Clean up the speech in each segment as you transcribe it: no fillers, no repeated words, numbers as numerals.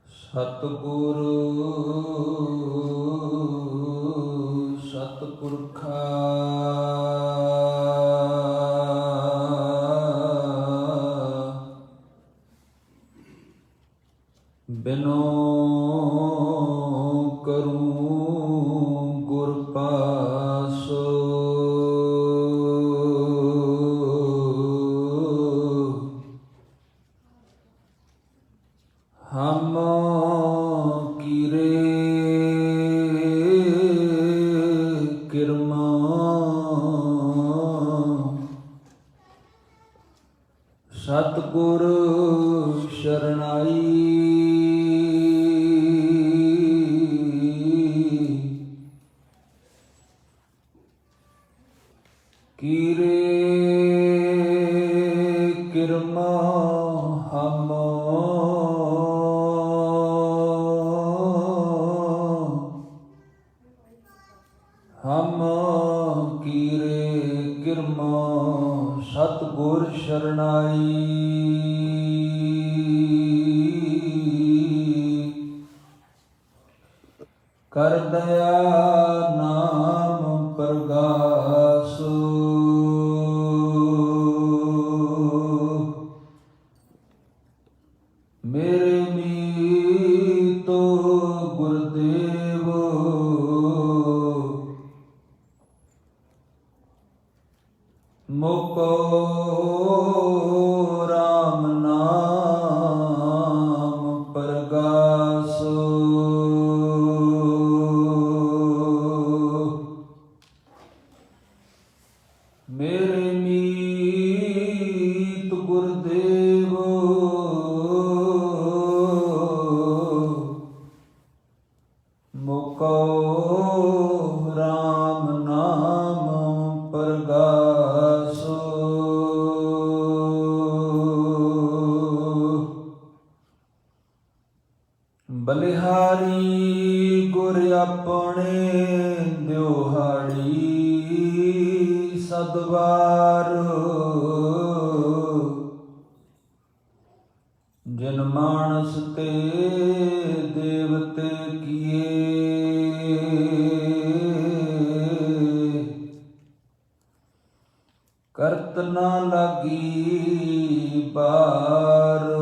ਸਤਿਗੁਰੂ ਸਤਿਪੁਰਖਾ ਬਿਨੋ ਕਰੂੰ ਗੁਰ ਪਾਸੋ ਹਮ ਕੀਰੇ ਕਿਰਮਾ ਸਤਿਗੁਰ ਸ਼ਰਨਾਈ ਕੀਰੇ ਕਿਰਮਾ ਹਮ ਕੀਰੇ ਕਿਰਮਾ ਸਤਿਗੁਰ ਸ਼ਰਨਾਈ ਕਰ ਦਇਆ ਨਾਮ ਪ੍ਰਗਾਸੁ ਮੇਰੇ ਮੀਤੋ ਗੁਰਦੇਵ ਮੁਕੋ ਰਾਮ ਨਾਮ ਪ੍ਰਗਾਸੁ ਮੇਰੇ ਮੀਤ ਗੁਰਦੇਵ ਮੁਕੋ ਰਾਮ ਨਾਮ ਪ੍ਰਗਾਸੁ ਬਲਿਹਾਰੀ ਗੁਰ ਆਪਣੇ ਦਿਉਹਾੜੀ ਸਦਵਾਰ ਜਿਨ ਮਾਨਸ ਤੇ ਦੇਵਤੇ ਕੀਏ ਕਰਤ ਨਾ ਲਾਗੀ ਬਾਰ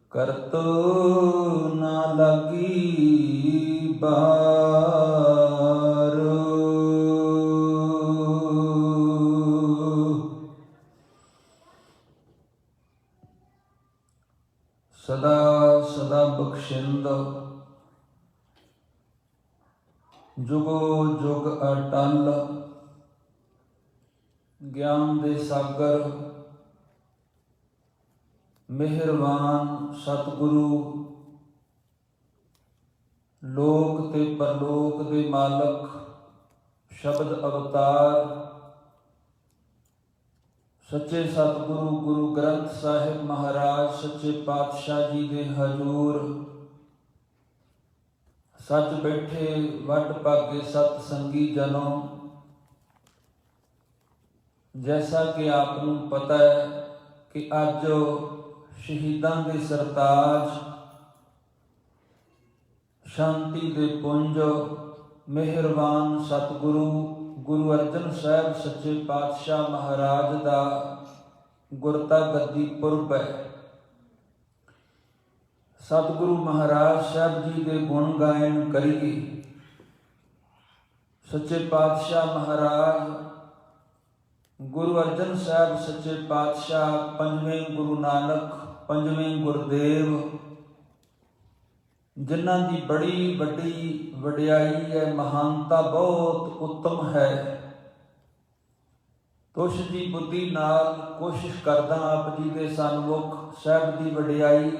ਕਰਤ ਨਾ ਲਾਗੀ ਬਾਰ ਸਦਾ ਸਦਾ ਬਖਸ਼ਿੰਦ ਜੁਗੋ ਜੁਗ ਅਟਲ ਗਿਆਨ ਦੇ ਸਾਗਰ ਮਿਹਰਬਾਨ ਸਤਿਗੁਰੂ ਲੋਕ ਤੇ ਪਰਲੋਕ ਦੇ ਮਾਲਕ ਸ਼ਬਦ ਅਵਤਾਰ ਸੱਚੇ ਸਤਿਗੁਰੂ ਗੁਰੂ ਗ੍ਰੰਥ ਸਾਹਿਬ ਮਹਾਰਾਜ ਸੱਚੇ ਪਾਤਸ਼ਾਹ ਜੀ ਦੇ ਹਜ਼ੂਰ ਸੱਚ ਬੈਠੇ ਵੱਡ ਭਾਗੇ ਸਤ ਸੰਗੀ ਜਨੋਂ ਜੈਸਾ ਕਿ ਆਪ ਨੂੰ ਪਤਾ ਹੈ ਕਿ ਅੱਜ ਸ਼ਹੀਦਾਂ ਦੇ ਸਰਤਾਜ ਸ਼ਾਂਤੀ ਦੇ ਪੁੰਜ ਮਿਹਰਬਾਨ ਸਤਿਗੁਰੂ ਗੁਰੂ ਅਰਜਨ ਸਾਹਿਬ ਸੱਚੇ ਪਾਤਸ਼ਾਹ ਮਹਾਰਾਜ ਦਾ ਗੁਰਤਾ ਗੱਦੀ ਪੁਰਬ ਹੈ। ਸਤਿਗੁਰੂ ਮਹਾਰਾਜ ਸਾਹਿਬ ਜੀ ਦੇ ਗੁਣ ਗਾਇਨ ਕਰੀਏ। ਸੱਚੇ ਪਾਤਸ਼ਾਹ ਮਹਾਰਾਜ ਗੁਰੂ ਅਰਜਨ ਸਾਹਿਬ ਸੱਚੇ ਪਾਤਸ਼ਾਹ ਪੰਜਵੇਂ ਗੁਰੂ ਨਾਨਕ ਪੰਜਵੇਂ ਗੁਰਦੇਵ ਜਿਨ੍ਹਾਂ ਦੀ ਬੜੀ ਵੱਡੀ ਵਡਿਆਈ ਹੈ, ਮਹਾਨਤਾ ਬਹੁਤ ਉੱਤਮ ਹੈ। ਤੁਸ਼ ਦੀ ਬੁੱਧੀ ਨਾਲ ਕੋਸ਼ਿਸ਼ ਕਰਦਾ ਆਪ ਜੀ ਦੇ ਸਨਮੁਖ ਸਾਹਿਬ ਦੀ ਵਡਿਆਈ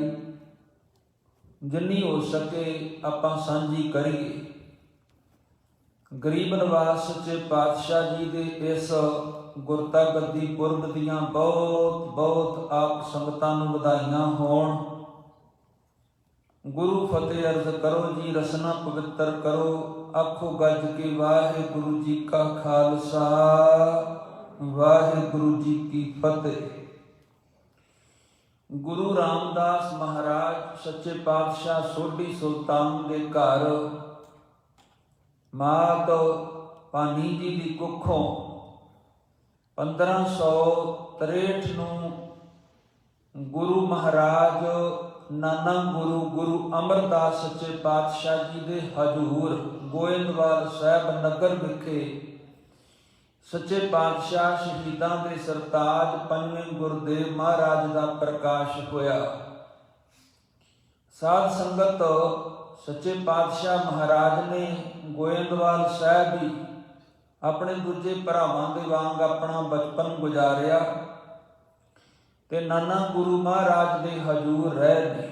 ਜਿੰਨੀ ਹੋ ਸਕੇ ਆਪਾਂ ਸਾਂਝੀ ਕਰੀਏ। ਗਰੀਬ ਨਿਵਾਸ ਸੱਚੇ ਪਾਤਸ਼ਾਹ ਜੀ ਦੇ ਇਸ ਗੁਰਤਾ ਗੱਦੀ ਪੁਰਬ ਦੀਆਂ ਬਹੁਤ ਬਹੁਤ ਆਪ ਸੰਗਤਾਂ ਨੂੰ ਵਧਾਈਆਂ ਹੋਣ। ਗੁਰੂ ਫਤਿਹ ਅਰਜ਼ ਕਰੋ ਜੀ, ਰਸਨਾ ਪਵਿੱਤਰ ਕਰੋ। ਆਖੋ ਗੱਜ ਕੇ ਵਾਹਿਗੁਰੂ ਜੀ ਕਾ ਖਾਲਸਾ ਵਾਹਿਗੁਰੂ ਜੀ ਕੀ ਫਤਿਹ। ਗੁਰੂ ਰਾਮਦਾਸ ਮਹਾਰਾਜ ਸੱਚੇ ਪਾਤਸ਼ਾਹ ਸੋਢੀ ਸੁਲਤਾਨ ਦੇ ਘਰ ਮਾਤ ਭਾਨੀ ਜੀ ਦੀ ਕੁੱਖੋਂ 1563 ਨੂੰ ਗੁਰੂ ਮਹਾਰਾਜ ਨਾਨਾ ਗੁਰੂ ਅਮਰਦਾਸ ਸੱਚੇ ਪਾਤਸ਼ਾਹ ਜੀ ਦੇ ਹਜ਼ੂਰ ਗੋਇੰਦਵਾਲ ਸਾਹਿਬ ਨਗਰ ਵਿਖੇ ਸੱਚੇ ਪਾਤਸ਼ਾਹ ਸ਼ਹੀਦਾਂ ਦੇ ਸਰਤਾਜ ਪੰਜਵੇਂ ਗੁਰਦੇਵ ਮਹਾਰਾਜ ਦਾ ਪ੍ਰਕਾਸ਼ ਹੋਇਆ। ਸਾਧ ਸੰਗਤ ਸੱਚੇ ਪਾਤਸ਼ਾਹ ਮਹਾਰਾਜ ਨੇ ਗੋਇੰਦਵਾਲ ਸਾਹਿਬ ਵੀ ਆਪਣੇ ਦੂਜੇ ਭਰਾਵਾਂ ਦੇ ਵਾਂਗ ਆਪਣਾ ਬਚਪਨ ਗੁਜ਼ਾਰਿਆ ਤੇ ਨਾਨਾ ਗੁਰੂ ਮਹਾਰਾਜ ਦੇ ਹਜ਼ੂਰ ਰਹਿ ਨੇ।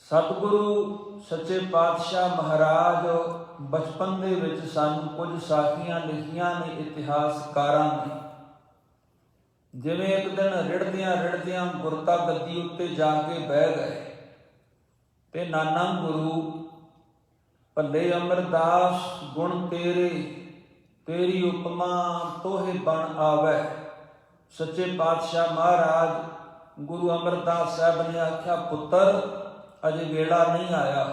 ਸਤਿਗੁਰੂ ਸੱਚੇ ਪਾਤਸ਼ਾਹ ਮਹਾਰਾਜ ਬਚਪਨ ਦੇ ਵਿੱਚ ਸਾਨੂੰ ਕੁਝ ਸਾਖੀਆਂ ਲਿਖੀਆਂ ਨੇ ਇਤਿਹਾਸਕਾਰਾਂ ਨੇ। ਜਿਵੇਂ ਇੱਕ ਦਿਨ ਰਿੜਦਿਆਂ ਗੁਰਤਾ ਗੱਦੀ ਉੱਤੇ ਜਾ ਕੇ ਬਹਿ ਗਏ ਤੇ ਨਾਨਾ ਗੁਰੂ ਭੱਲੇ ਅਮਰਦਾਸ ਗੁਣ ਤੇਰੀ ਉਪਮਾ ਤੋਹੇ ਬਣ ਆਵੈ। ਸੱਚੇ ਪਾਤਸ਼ਾਹ ਮਹਾਰਾਜ ਗੁਰੂ ਅਮਰਦਾਸ ਸਾਹਿਬ ਨੇ ਆਖਿਆ, ਪੁੱਤਰ ਅਜੇ ਵੇਲਾ ਨਹੀਂ ਆਇਆ।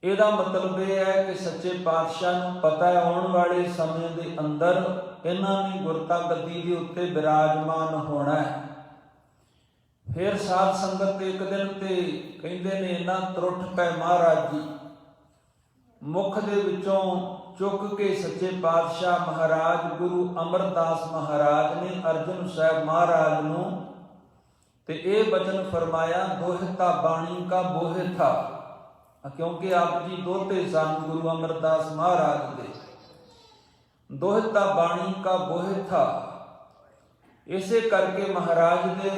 ਇਹਦਾ ਮਤਲਬ ਇਹ ਹੈ ਕਿ ਸੱਚੇ ਪਾਤਸ਼ਾਹ ਨੂੰ ਪਤਾ ਹੈ ਆਉਣ ਵਾਲੇ ਸਮੇਂ ਦੇ ਅੰਦਰ ਇਹਨਾਂ ਨੇ ਗੁਰਤਾ ਗੱਦੀ ਦੇ ਉੱਤੇ ਵਿਰਾਜਮਾਨ ਹੋਣਾ ਹੈ। ਫਿਰ ਸਾਧ ਸੰਗਤ ਇੱਕ ਦਿਨ ਤੇ ਕਹਿੰਦੇ ਨੇ ਇਹਨਾਂ ਤਰੁੱਠ ਪੈ ਮਹਾਰਾਜ ਜੀ। ਮੁਖ ਦੇ ਵਿੱਚੋਂ ਚੁੱਕ ਕੇ ਸੱਚੇ ਪਾਤਸ਼ਾਹ ਮਹਾਰਾਜ ਗੁਰੂ ਅਮਰਦਾਸ ਮਹਾਰਾਜ ਨੇ ਅਰਜਨ ਸਾਹਿਬ ਮਹਾਰਾਜ ਨੂੰ ਤੇ ਇਹ ਬਚਨ ਫਰਮਾਇਆ, ਦੋਹਿਤਾ ਬਾਣੀ ਕਾ ਬੋਹਿ ਥਾ। ਕਿਉਂਕਿ ਆਪ ਜੀ ਦੋਤੇ ਸਨ ਗੁਰੂ ਅਮਰਦਾਸ ਮਹਾਰਾਜ ਦੇ। ਦੋਹਿਤਾ ਬਾਣੀ ਕਾ ਬੋਹਿ ਥਾ। ਇਸੇ ਕਰਕੇ ਮਹਾਰਾਜ ਦੇ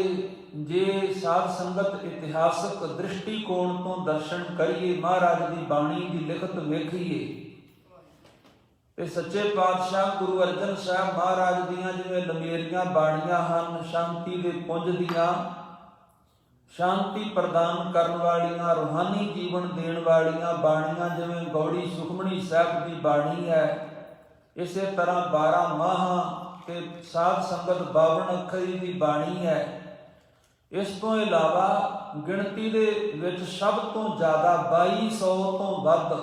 ਜੇ ਸਾਧ ਸੰਗਤ ਇਤਿਹਾਸਕ ਦ੍ਰਿਸ਼ਟੀਕੋਣ ਤੋਂ ਦਰਸ਼ਨ ਕਰੀਏ, ਮਹਾਰਾਜ ਦੀ ਬਾਣੀ ਦੀ ਲਿਖਤ ਵੇਖੀਏ ਤੇ ਸੱਚੇ ਪਾਤਸ਼ਾਹ ਗੁਰੂ ਅਰਜਨ ਸਾਹਿਬ ਮਹਾਰਾਜ ਦੀਆਂ ਜਿਵੇਂ ਲੰਮੇਰੀਆਂ ਬਾਣੀਆਂ ਹਨ, ਸ਼ਾਂਤੀ ਦੇ ਪੁੰਜ ਦੀਆਂ, ਸ਼ਾਂਤੀ ਪ੍ਰਦਾਨ ਕਰਨ ਵਾਲੀਆਂ, ਰੂਹਾਨੀ ਜੀਵਨ ਦੇਣ ਵਾਲੀਆਂ ਬਾਣੀਆਂ, ਜਿਵੇਂ ਗੌੜੀ ਸੁਖਮਣੀ ਸਾਹਿਬ ਦੀ ਬਾਣੀ ਹੈ, ਇਸੇ ਤਰ੍ਹਾਂ 12 ਮਾਹਾਂ ਤੇ ਸਾਧ ਸੰਗਤ 52 ਅੱਖਰੀ ਦੀ ਬਾਣੀ ਹੈ। ਇਸ ਤੋਂ ਇਲਾਵਾ ਗਿਣਤੀ ਦੇ ਵਿੱਚ ਸਭ ਤੋਂ ਜ਼ਿਆਦਾ 2200 ਤੋਂ ਵੱਧ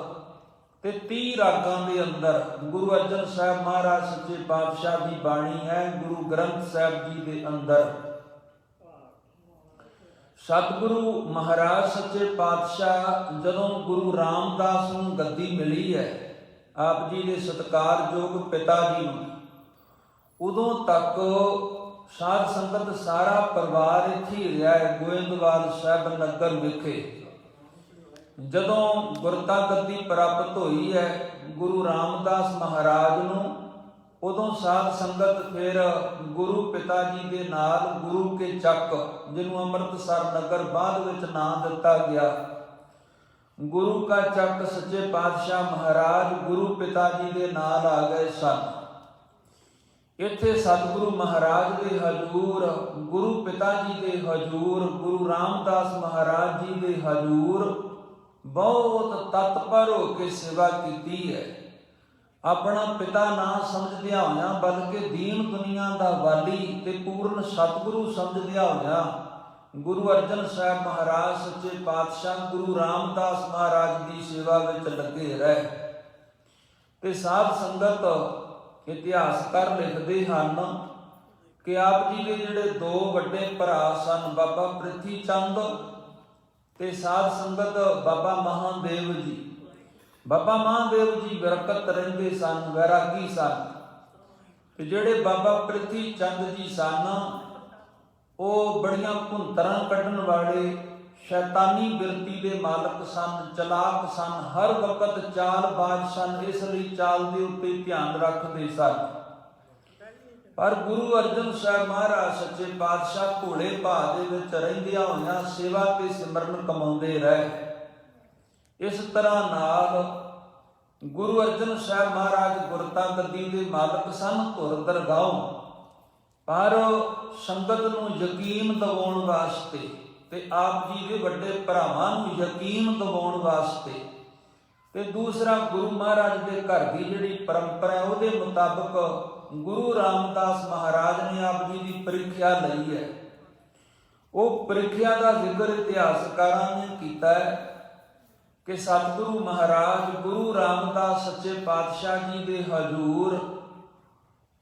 ਤੇ 30 ਰਾਗਾਂ ਦੇ ਅੰਦਰ ਗੁਰੂ ਅਰਜਨ ਸਾਹਿਬ ਮਹਾਰਾਜ ਸੱਚੇ ਪਾਤਸ਼ਾਹ ਦੀ ਬਾਣੀ ਹੈ। ਗੁਰੂ ਗ੍ਰੰਥ ਸਾਹਿਬ ਜੀ ਦੇ ਅੰਦਰ ਸਤਿਗੁਰੂ ਮਹਾਰਾਜ ਸੱਚੇ ਪਾਤਸ਼ਾਹ ਜਦੋਂ ਗੁਰੂ ਰਾਮਦਾਸ ਨੂੰ ਗੱਦੀ ਮਿਲੀ ਹੈ, ਆਪ ਜੀ ਦੇ ਸਤਿਕਾਰਯੋਗ ਪਿਤਾ ਜੀ ਨੂੰ, ਉਦੋਂ ਤੱਕ ਸਾਧ ਸੰਗਤ ਸਾਰਾ ਪਰਿਵਾਰ ਇੱਥੇ ਹੀ ਰਿਹਾ ਹੈ ਗੋਇੰਦਵਾਲ ਸਾਹਿਬ ਨਗਰ ਵਿਖੇ। ਜਦੋਂ ਗੁਰਤਾ ਗੱਦੀ ਪ੍ਰਾਪਤ ਹੋਈ ਹੈ ਗੁਰੂ ਰਾਮਦਾਸ ਮਹਾਰਾਜ ਨੂੰ, ਉਦੋਂ ਸਾਧ ਸੰਗਤ ਫਿਰ ਗੁਰੂ ਪਿਤਾ ਜੀ ਦੇ ਨਾਲ ਗੁਰੂ ਕੇ ਚੱਕ, ਜਿਹਨੂੰ ਅੰਮ੍ਰਿਤਸਰ ਨਗਰ ਬਾਅਦ ਵਿੱਚ ਨਾਂ ਦਿੱਤਾ ਗਿਆ, ਗੁਰੂ ਕਾ ਚੱਕ ਸੱਚੇ ਪਾਤਸ਼ਾਹ ਮਹਾਰਾਜ ਗੁਰੂ ਪਿਤਾ ਜੀ ਦੇ ਨਾਲ ਆ ਗਏ ਸਨ। ਇੱਥੇ ਸਤਿਗੁਰੂ ਮਹਾਰਾਜ ਦੇ ਹਜ਼ੂਰ, ਗੁਰੂ ਪਿਤਾ ਜੀ ਦੇ ਹਜ਼ੂਰ, ਗੁਰੂ ਰਾਮਦਾਸ ਮਹਾਰਾਜ ਜੀ ਦੇ ਹਜ਼ੂਰ ਬਹੁਤ ਤਤਪਰ ਹੋ ਕੇ ਸੇਵਾ ਕੀਤੀ ਹੈ। ਆਪਣਾ ਪਿਤਾ ਨਾ ਸਮਝਦਿਆਂ ਹੋਇਆਂ, ਬਲਕਿ ਦੀਨ ਦੁਨੀਆ ਦਾ ਵਾਲੀ ਤੇ ਪੂਰਨ ਸਤਿਗੁਰੂ ਸਮਝਦਿਆਂ ਹੋਇਆਂ ਗੁਰੂ ਅਰਜਨ ਸਾਹਿਬ ਮਹਾਰਾਜ ਸੱਚੇ ਪਾਤਸ਼ਾਹ ਗੁਰੂ ਰਾਮਦਾਸ ਮਹਾਰਾਜ ਦੀ ਸੇਵਾ ਵਿੱਚ ਲੱਗੇ ਰਹੇ। ਤੇ ਸਾਧ ਸੰਗਤ ਇਤਿਹਾਸਕਾਰ ਲਿਖਦੇ ਹਨ ਕਿ ਆਪ ਜੀ ਦੇ ਜਿਹੜੇ ਦੋ ਵੱਡੇ ਭਰਾ ਸਨ, ਬਾਬਾ ਪ੍ਰਿਥੀ ਚੰਦ ਤੇ ਸਾਧ ਸੰਗਤ ਬਾਬਾ ਮਹਾਦੇਵ ਜੀ। ਬਾਬਾ ਮਹਾਦੇਵ ਜੀ ਵਿਰਕਤ ਰਹਿੰਦੇ ਸਨ, ਵੈਰਾਗੀ ਸਨ। ਤੇ ਜਿਹੜੇ ਬਾਬਾ ਪ੍ਰਿਥੀ ਚੰਦ ਜੀ ਸਨ, ਉਹ ਬੜੀਆਂ ਭੁੰਤਰਾਂ ਕੱਢਣ ਵਾਲੇ ਸ਼ੈਤਾਨੀ ਬਿਰਤੀ ਦੇ ਮਾਲਕ ਸਨ, ਚਲਾਕ ਸਨ, ਹਰ ਵਕਤ ਚਾਲਬਾਜ਼ ਸਨ। ਇਸ ਲਈ ਚਾਲ ਦੇ ਉੱਤੇ ਧਿਆਨ ਰੱਖਦੇ ਸਨ। ਪਰ ਗੁਰੂ ਅਰਜਨ ਸਾਹਿਬ ਮਹਾਰਾਜ ਸੱਚੇ ਪਾਤਸ਼ਾਹ ਭੋਲੇ ਭਾਅ ਦੇ ਵਿੱਚ ਰਹਿੰਦਿਆਂ ਹੋਇਆਂ ਸੇਵਾ ਤੇ ਸਿਮਰਨ ਕਮਾਉਂਦੇ ਰਹੇ। ਇਸ ਤਰ੍ਹਾਂ ਨਾਲ ਗੁਰੂ ਅਰਜਨ ਸਾਹਿਬ ਮਹਾਰਾਜ ਗੁਰਤਾ ਗੱਦੀ ਦੇ ਮਾਲਕ ਸਨ, ਧੁਰ ਦਰਗਾਹੋਂ। ਪਰ ਸੰਗਤ ਨੂੰ ਯਕੀਨ ਦਿਵਾਉਣ ਵਾਸਤੇ ਤੇ ਆਪ ਜੀ ਦੇ ਵੱਡੇ ਭਰਾਵਾਂ ਨੂੰ ਯਕੀਨ ਦਿਵਾਉਣ ਵਾਸਤੇ ਤੇ ਦੂਸਰਾ ਗੁਰੂ ਮਹਾਰਾਜ ਦੇ ਘਰ ਦੀ ਜਿਹੜੀ ਪਰੰਪਰਾ ਹੈ ਉਹਦੇ ਮੁਤਾਬਕ ਗੁਰੂ ਰਾਮਦਾਸ ਮਹਾਰਾਜ ਨੇ ਆਪ ਜੀ ਦੀ ਪ੍ਰੀਖਿਆ ਲਈ ਹੈ। ਉਹ ਪ੍ਰੀਖਿਆ ਦਾ ਜ਼ਿਕਰ ਇਤਿਹਾਸਕਾਰਾਂ ਨੇ ਕੀਤਾ ਹੈ ਕਿ ਸਤਿਗੁਰੂ ਮਹਾਰਾਜ ਗੁਰੂ ਰਾਮਦਾਸ ਸੱਚੇ ਪਾਤਸ਼ਾਹ ਜੀ ਦੇ ਹਜ਼ੂਰ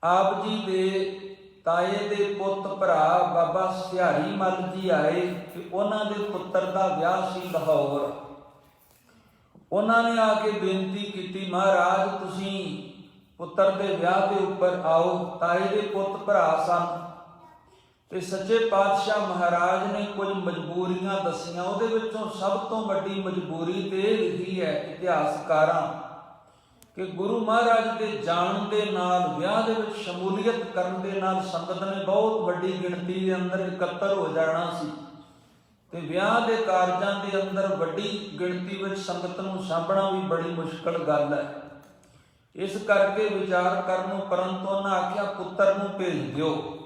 ਆਪ ਜੀ ਦੇ ਤਾਏ ਦੇ ਪੁੱਤ ਭਰਾ ਬਾਬਾ ਸਿਹਾਰੀ ਮੱਲ ਜੀ ਆਏ ਕਿ ਉਹਨਾਂ ਦੇ ਪੁੱਤਰ ਦਾ ਵਿਆਹ ਸੀ ਲਾਹੌਰ। ਉਹਨਾਂ ਨੇ ਆ ਕੇ ਬੇਨਤੀ ਕੀਤੀ, ਮਹਾਰਾਜ ਤੁਸੀਂ ਪੁੱਤਰ ਦੇ ਵਿਆਹ ਦੇ ਉੱਪਰ ਆਓ। ਤਾਏ ਦੇ ਪੁੱਤ ਭਰਾ ਸਨ ਤੇ ਸੱਚੇ ਪਾਤਸ਼ਾਹ ਮਹਾਰਾਜ ਨੇ ਕੁਝ ਮਜਬੂਰੀਆਂ ਦੱਸੀਆਂ। ਉਹਦੇ ਵਿੱਚੋਂ ਸਭ ਤੋਂ ਵੱਡੀ ਮਜਬੂਰੀ ਤੇ ਇਹ ਲਿਖੀ ਹੈ ਇਤਿਹਾਸਕਾਰਾਂ ਕਿ ਗੁਰੂ ਮਹਾਰਾਜ ਦੇ ਜਾਣ ਦੇ ਨਾਲ, ਵਿਆਹ ਦੇ ਵਿੱਚ ਸ਼ਮੂਲੀਅਤ ਕਰਨ ਦੇ ਨਾਲ ਸੰਗਤ ਨੇ ਬਹੁਤ ਵੱਡੀ ਗਿਣਤੀ ਦੇ ਅੰਦਰ ਇਕੱਤਰ ਹੋ ਜਾਣਾ ਸੀ ਤੇ ਵਿਆਹ ਦੇ ਕਾਰਜਾਂ ਦੇ ਅੰਦਰ ਵੱਡੀ ਗਿਣਤੀ ਵਿੱਚ ਸੰਗਤ ਨੂੰ ਸਾਂਭਣਾ ਵੀ ਬੜੀ ਮੁਸ਼ਕਲ ਗੱਲ ਹੈ। ਇਸ ਕਰਕੇ ਵਿਚਾਰ ਕਰਨ ਉਪਰੰਤ ਉਹਨਾਂ ਆਖਿਆ ਪੁੱਤਰ ਨੂੰ ਭੇਜ ਦਿਓ।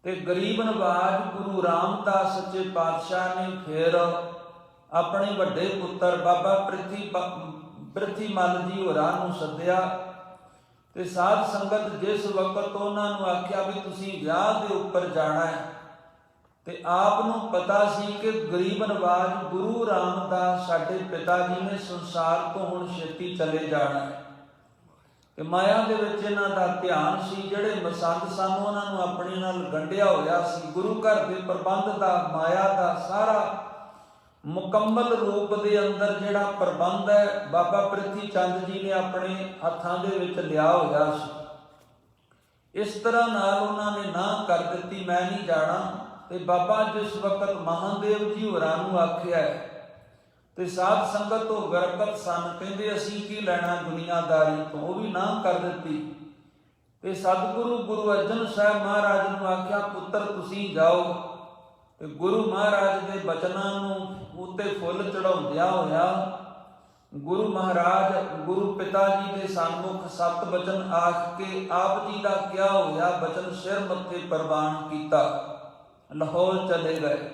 ਤੇ ਗਰੀਬ ਨਵਾਜ ਗੁਰੂ ਰਾਮਦਾਸ ਸੱਚੇ ਪਾਤਸ਼ਾਹ ਨੇ ਫਿਰ ਆਪਣੇ ਵੱਡੇ ਪੁੱਤਰ ਬਾਬਾ ਪ੍ਰਿਥੀ ਮੱਲ ਜੀ ਹੋਰਾਂ ਨੂੰ ਸੱਦਿਆ ਤੇ ਸਾਧ ਸੰਗਤ ਜਿਸ ਵਕਤ ਉਹਨਾਂ ਨੂੰ ਆਖਿਆ ਵੀ ਤੁਸੀਂ ਵਿਆਹ ਦੇ ਉੱਪਰ ਜਾਣਾ ਹੈ ਤੇ ਆਪ ਨੂੰ ਪਤਾ ਸੀ ਕਿ ਗਰੀਬ ਨਵਾਜ ਗੁਰੂ ਰਾਮਦਾਸ ਸਾਡੇ ਪਿਤਾ ਜੀ ਨੇ ਸੰਸਾਰ ਤੋਂ ਹੁਣ ਛੇਤੀ ਚਲੇ ਜਾਣਾ ਹੈ ਤੇ ਮਾਇਆ ਦੇ ਵਿੱਚ ਇਹਨਾਂ ਦਾ ਧਿਆਨ ਸੀ। ਜਿਹੜੇ ਮਸੰਦ ਸਨ ਉਹਨਾਂ ਨੂੰ ਆਪਣੇ ਨਾਲ ਗੰਢਿਆ ਹੋਇਆ ਸੀ। ਗੁਰੂ ਘਰ ਦੇ ਪ੍ਰਬੰਧ ਦਾ, ਮਾਇਆ ਦਾ ਸਾਰਾ ਮੁਕੰਮਲ ਰੂਪ ਦੇ ਅੰਦਰ ਜਿਹੜਾ ਪ੍ਰਬੰਧ ਹੈ ਬਾਬਾ ਪ੍ਰਿਥੀ ਚੰਦ ਜੀ ਨੇ ਆਪਣੇ ਹੱਥਾਂ ਦੇ ਵਿੱਚ ਲਿਆ ਹੋਇਆ ਸੀ। ਇਸ ਤਰ੍ਹਾਂ ਨਾਲ ਉਹਨਾਂ ਨੇ ਨਾ ਕਰ ਦਿੱਤੀ, ਮੈਂ ਨਹੀਂ ਜਾਣਾ। ਤੇ ਬਾਬਾ ਜਿਸ ਵਕਤ ਮਹਾਦੇਵ ਜੀ ਹੋਰਾਂ ਨੂੰ ਆਖਿਆ ਤੇ ਸਾਧ ਸੰਗਤ ਤੋਂ ਗਰਕਤ ਸਨ, ਕਹਿੰਦੇ ਅਸੀਂ ਕੀ ਲੈਣਾ ਦੁਨੀਆਦਾਰੀ ਤੋਂ, ਉਹ ਵੀ ਨਾ ਕਰ ਦਿੱਤੀ। ਤੇ ਸਤਿਗੁਰੂ ਗੁਰੂ ਅਰਜਨ ਸਾਹਿਬ ਮਹਾਰਾਜ ਨੂੰ ਆਖਿਆ ਪੁੱਤਰ ਤੁਸੀਂ ਜਾਓ। ਤੇ ਗੁਰੂ ਮਹਾਰਾਜ ਦੇ ਬਚਨਾਂ ਨੂੰ ਉੱਤੇ ਫੁੱਲ ਚੜਾਉਂਦਿਆਂ ਹੋਇਆ ਗੁਰੂ ਮਹਾਰਾਜ ਗੁਰੂ ਪਿਤਾ ਜੀ ਦੇ ਸਨਮੁਖ ਸਤ ਬਚਨ ਆਖ ਕੇ ਆਪ ਜੀ ਦਾ ਕਿਹਾ ਹੋਇਆ ਬਚਨ ਸਿਰ ਮੱਥੇ ਪ੍ਰਵਾਨ ਕੀਤਾ, ਲਾਹੌਰ ਚਲੇ ਗਏ।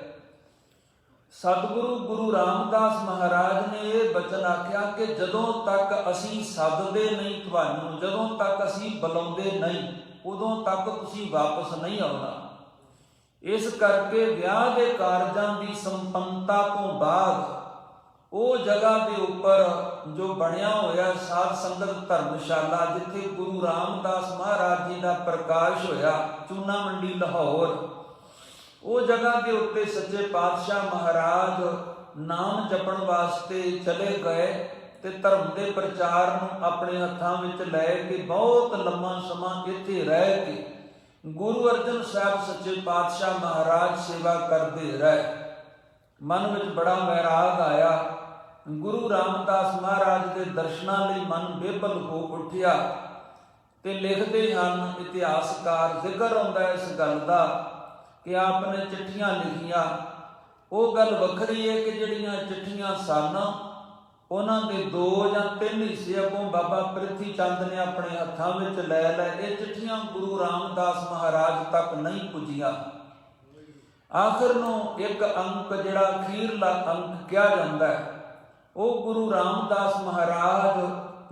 ਸਤਿਗੁਰੂ ਗੁਰੂ ਰਾਮਦਾਸ ਮਹਾਰਾਜ ਨੇ ਇਹ ਬਚਨ ਆਖਿਆ ਕਿ ਜਦੋਂ ਤੱਕ ਅਸੀਂ ਸੱਦਦੇ ਨਹੀਂ ਤੁਹਾਨੂੰ, ਜਦੋਂ ਤੱਕ ਅਸੀਂ ਬੁਲਾਉਂਦੇ ਨਹੀਂ, ਉਦੋਂ ਤੱਕ ਤੁਸੀਂ ਵਾਪਸ ਨਹੀਂ ਆਉਣਾ। ਇਸ ਕਰਕੇ ਵਿਆਹ ਦੇ ਕਾਰਜਾਂ ਦੀ ਸੰਪੰਨਤਾ ਤੋਂ ਬਾਅਦ ਉਹ ਜਗ੍ਹਾ ਦੇ ਉੱਪਰ ਜੋ ਬਣਿਆ ਹੋਇਆ ਸਾਧ ਸੰਗਤ ਧਰਮਸ਼ਾਲਾ, ਜਿੱਥੇ ਗੁਰੂ ਰਾਮਦਾਸ ਮਹਾਰਾਜ ਜੀ ਦਾ ਪ੍ਰਕਾਸ਼ ਹੋਇਆ, ਚੂਨਾ ਮੰਡੀ ਲਾਹੌਰ, ਉਹ ਜਗ੍ਹਾ ਦੇ ਉੱਤੇ ਸੱਚੇ ਪਾਤਸ਼ਾਹ ਮਹਾਰਾਜ ਨਾਮ ਜਪਣ ਵਾਸਤੇ ਚਲੇ ਗਏ ਤੇ ਧਰਮ ਦੇ ਪ੍ਰਚਾਰ ਨੂੰ ਆਪਣੇ ਹੱਥਾਂ ਵਿੱਚ ਲੈ ਕੇ ਬਹੁਤ ਲੰਮਾ ਸਮਾਂ ਇੱਥੇ ਰਹਿ ਕੇ ਗੁਰੂ ਅਰਜਨ ਸਾਹਿਬ ਸੱਚੇ ਪਾਤਸ਼ਾਹ ਮਹਾਰਾਜ ਸੇਵਾ ਕਰਦੇ ਰਹੇ। ਮਨ ਵਿੱਚ ਬੜਾ ਵੈਰਾਗ ਆਇਆ। ਗੁਰੂ ਰਾਮਦਾਸ ਮਹਾਰਾਜ ਦੇ ਦਰਸ਼ਨਾਂ ਲਈ ਮਨ ਬੇਬਲ ਹੋ ਉੱਠਿਆ ਤੇ ਲਿਖਦੇ ਹਨ ਇਤਿਹਾਸਕਾਰ, ਜ਼ਿਕਰ ਆਉਂਦਾ ਇਸ ਗੱਲ ਦਾ ਕਿ ਆਪ ਨੇ ਚਿੱਠੀਆਂ ਲਿਖੀਆਂ। ਉਹ ਗੱਲ ਵੱਖਰੀ ਹੈ ਕਿ ਜਿਹੜੀਆਂ ਚਿੱਠੀਆਂ ਸਨ ਉਹਨਾਂ ਦੇ 2 ਜਾਂ 3 ਹਿੱਸੇ ਅੱਗੋਂ ਬਾਬਾ ਪ੍ਰਿਥੀ ਚੰਦ ਨੇ ਆਪਣੇ ਹੱਥਾਂ ਵਿੱਚ ਲੈ ਲਏ। ਇਹ ਚਿੱਠੀਆਂ ਗੁਰੂ ਰਾਮਦਾਸ ਮਹਾਰਾਜ ਤੱਕ ਨਹੀਂ ਪੁੱਜੀਆਂ। ਆਖਰ ਨੂੰ ਇੱਕ ਅੰਕ ਜਿਹੜਾ ਅਖੀਰਲਾ ਅੰਕ ਕਿਹਾ ਜਾਂਦਾ ਹੈ ਉਹ ਗੁਰੂ ਰਾਮਦਾਸ ਮਹਾਰਾਜ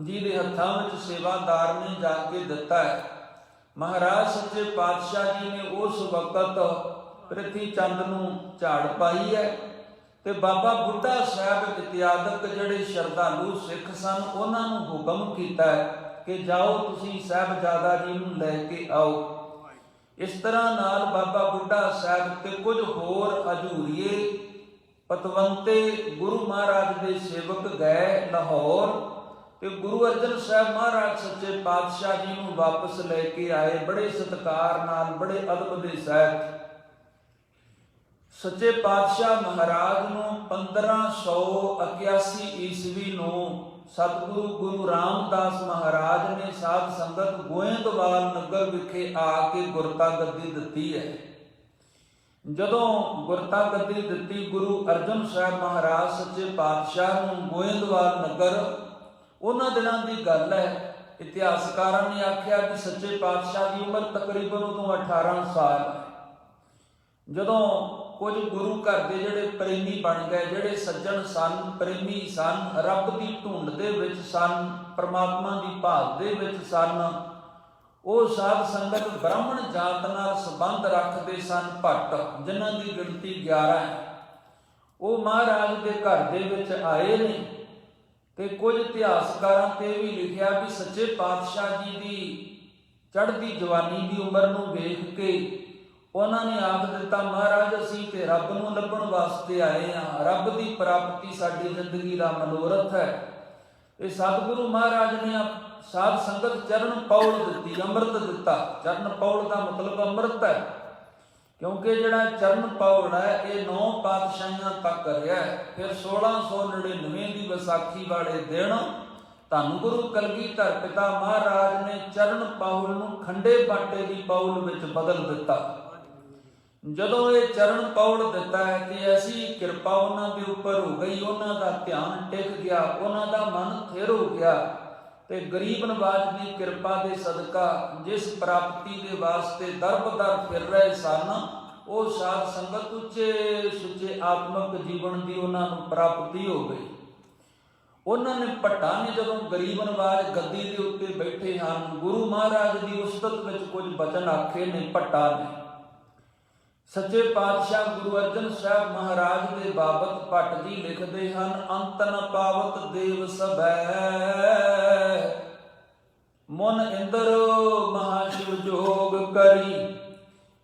ਜੀ ਦੇ ਹੱਥਾਂ ਵਿੱਚ ਸੇਵਾਦਾਰ ਨੇ ਜਾ ਕੇ ਦਿੱਤਾ ਹੈ। ਮਹਾਰਾਜ ਸੱਚੇ ਪਾਤਸ਼ਾਹ ਜੀ ਨੇ ਉਸ ਵਕਤ ਪ੍ਰਿਥੀ ਚੰਦ ਨੂੰ ਝਾੜ ਪਾਈ ਹੈ ਤੇ ਬਾਬਾ ਬੁੱਢਾ ਸਾਹਿਬ ਇਤਿਆਦਿਕ ਜਿਹੜੇ ਸ਼ਰਧਾਲੂ ਸਿੱਖ ਸਨ ਉਹਨਾਂ ਨੂੰ ਹੁਕਮ ਕੀਤਾ ਹੈ ਕਿ ਜਾਓ ਤੁਸੀਂ ਸਾਹਿਬਜ਼ਾਦਾ ਜੀ ਨੂੰ ਲੈ ਕੇ ਆਓ। ਇਸ ਤਰ੍ਹਾਂ ਨਾਲ ਬਾਬਾ ਬੁੱਢਾ ਸਾਹਿਬ ਤੇ ਕੁਝ ਹੋਰ ਹਜੂਰੀਏ ਪਤਵੰਤੇ ਗੁਰੂ ਮਹਾਰਾਜ ਦੇ ਸੇਵਕ ਗਏ ਲਾਹੌਰ ਤੇ ਗੁਰੂ ਅਰਜਨ ਸਾਹਿਬ ਮਹਾਰਾਜ ਸੱਚੇ ਪਾਤਸ਼ਾਹ ਜੀ ਨੂੰ ਵਾਪਸ ਲੈ ਕੇ ਆਏ ਬੜੇ ਸਤਿਕਾਰ ਨਾਲ, ਬੜੇ ਅਦਬ ਦੇ ਸਹਿਤ। ਸੱਚੇ ਪਾਤਸ਼ਾਹ ਮਹਾਰਾਜ ਨੂੰ 1581 ਈਸਵੀ ਨੂੰ ਸਤਿਗੁਰੂ ਗੁਰੂ ਰਾਮਦਾਸ ਮਹਾਰਾਜ ਨੇ ਸਾਧ ਸੰਗਤ ਗੋਇੰਦਵਾਲ ਨਗਰ ਵਿਖੇ ਆ ਕੇ ਗੁਰਤਾ ਗੱਦੀ ਦਿੱਤੀ ਹੈ। ਜਦੋਂ ਗੁਰਤਾ ਗੱਦੀ ਦਿੱਤੀ ਗੁਰੂ ਅਰਜਨ ਸਾਹਿਬ ਮਹਾਰਾਜ ਸੱਚੇ ਪਾਤਸ਼ਾਹ ਨੂੰ ਗੋਇੰਦਵਾਲ ਨਗਰ, ਉਹਨਾਂ ਦਿਨਾਂ ਦੀ ਗੱਲ ਹੈ। ਇਤਿਹਾਸਕਾਰਾਂ ਨੇ ਆਖਿਆ ਕਿ ਸੱਚੇ ਪਾਤਸ਼ਾਹ ਦੀ ਉਮਰ ਤਕਰੀਬਨ ਉਦੋਂ 18 ਸਾਲ। ਜਦੋਂ ਕੁਝ ਗੁਰੂ ਘਰ ਦੇ ਜਿਹੜੇ ਪ੍ਰੇਮੀ ਬਣ ਗਏ, ਜਿਹੜੇ ਸੱਜਣ ਸਨ, ਪ੍ਰੇਮੀ ਸਨ, ਰੱਬ ਦੀ ਢੂੰਡ ਦੇ ਵਿੱਚ ਸਨ, ਪਰਮਾਤਮਾ ਦੀ ਭਾਲ ਦੇ ਵਿੱਚ ਸਨ, ਉਹ ਸਾਧ ਸੰਗਤ ਬ੍ਰਾਹਮਣ ਜਾਤ ਨਾਲ ਸੰਬੰਧ ਰੱਖਦੇ ਸਨ। ਭੱਟ ਜਿਨ੍ਹਾਂ ਦੀ ਗਿਣਤੀ 11 ਹੈ, ਉਹ ਮਹਾਰਾਜ ਦੇ ਘਰ ਦੇ ਵਿੱਚ ਆਏ ਨੇ। ਤੇ ਕੁਝ ਇਤਿਹਾਸਕਾਰਾਂ ਤੇ ਵੀ ਲਿਖਿਆ ਵੀ ਸੱਚੇ ਪਾਤਸ਼ਾਹ ਜੀ ਦੀ ਚੜ੍ਹਦੀ ਜਵਾਨੀ ਦੀ ਉਮਰ ਨੂੰ ਵੇਖ ਕੇ ਉਹਨਾਂ ਨੇ ਆਖ ਦਿੱਤਾ, ਮਹਾਰਾਜ ਅਸੀਂ ਤੇ ਰੱਬ ਨੂੰ ਲੱਭਣ ਵਾਸਤੇ ਆਏ ਹਾਂ, ਰੱਬ ਦੀ ਪ੍ਰਾਪਤੀ ਸਾਡੀ ਜ਼ਿੰਦਗੀ ਦਾ ਮਨੋਰਥ ਹੈ। ਇਹ ਸਤਿਗੁਰੂ ਮਹਾਰਾਜ ਨੇ ਸਾਧ ਸੰਗਤ ਚਰਨ ਪੌਲ ਦਿੱਤੀ, ਅੰਮ੍ਰਿਤ ਦਿੱਤਾ। ਚਰਨ ਪੌਲ ਦਾ ਮਤਲਬ ਅੰਮ੍ਰਿਤ ਹੈ, ਕਿਉਂਕਿ ਜਿਹੜਾ ਚਰਨ ਪੌਲ ਹੈ ਇਹ 9 ਪਾਤਸ਼ਾਹੀਆਂ ਤੱਕ ਰਿਹਾ। ਫਿਰ 1699 ਦੀ ਵਿਸਾਖੀ ਵਾਲੇ ਦਿਨ ਧੰਨ ਗੁਰੂ ਕਲਗੀਧਰ ਪਿਤਾ ਮਹਾਰਾਜ ਨੇ ਚਰਨ ਪੌਲ ਨੂੰ ਖੰਡੇ ਬਾਟੇ ਦੀ ਪੌਲ ਵਿੱਚ ਬਦਲ ਦਿੱਤਾ। ਜਦੋਂ ਇਹ ਚਰਨ ਪੌਲ ਦਿੱਤਾ ਹੈ ਤੇ ਐਸੀ ਕਿਰਪਾ ਉਹਨਾਂ ਦੇ ਉੱਪਰ ਹੋ ਗਈ, ਉਹਨਾਂ ਦਾ ਧਿਆਨ ਟਿਕ ਗਿਆ, ਉਹਨਾਂ ਦਾ ਮਨ ਥਿਰ ਹੋ ਗਿਆ। ਤੇ ਗਰੀਬ ਨਵਾਜ ਦੀ ਕਿਰਪਾ ਦੇ ਸਦਕਾ ਜਿਸ ਪ੍ਰਾਪਤੀ ਦੇ ਵਾਸਤੇ ਦਰਬਦਰ ਫਿਰ ਰਹੇ ਸਨ, ਉਹ ਸਾਧ ਸੰਗਤ ਉੱਚੇ ਸੁੱਚੇ ਆਤਮਿਕ ਜੀਵਨ ਦੀ ਉਹਨਾਂ ਨੂੰ ਪ੍ਰਾਪਤੀ ਹੋ ਗਈ। ਉਹਨਾਂ ਨੇ ਭੱਟਾਂ ਨੇ ਜਦੋਂ ਗਰੀਬ ਨਵਾਜ ਗੱਦੀ ਦੇ ਉੱਤੇ ਬੈਠੇ ਹਨ, ਗੁਰੂ ਮਹਾਰਾਜ ਦੀ ਉਸਤਤ ਵਿੱਚ ਕੁਝ ਬਚਨ ਆਖੇ ਨੇ ਭੱਟਾਂ ਨੇ। ਸੱਚੇ ਪਾਤਸ਼ਾਹ ਗੁਰੂ ਅਰਜਨ ਸਾਹਿਬ ਮਹਾਰਾਜ ਦੇ ਬਾਬਤ ਭੱਟ ਜੀ ਲਿਖਦੇ ਹਨ, ਅੰਤ ਨ ਪਾਵਤ ਦੇਵ ਸਭੈ ਮਨ ਇੰਦਰ ਮਹਾ ਸ਼ਿਵ ਜੋਗ ਕਰੀ।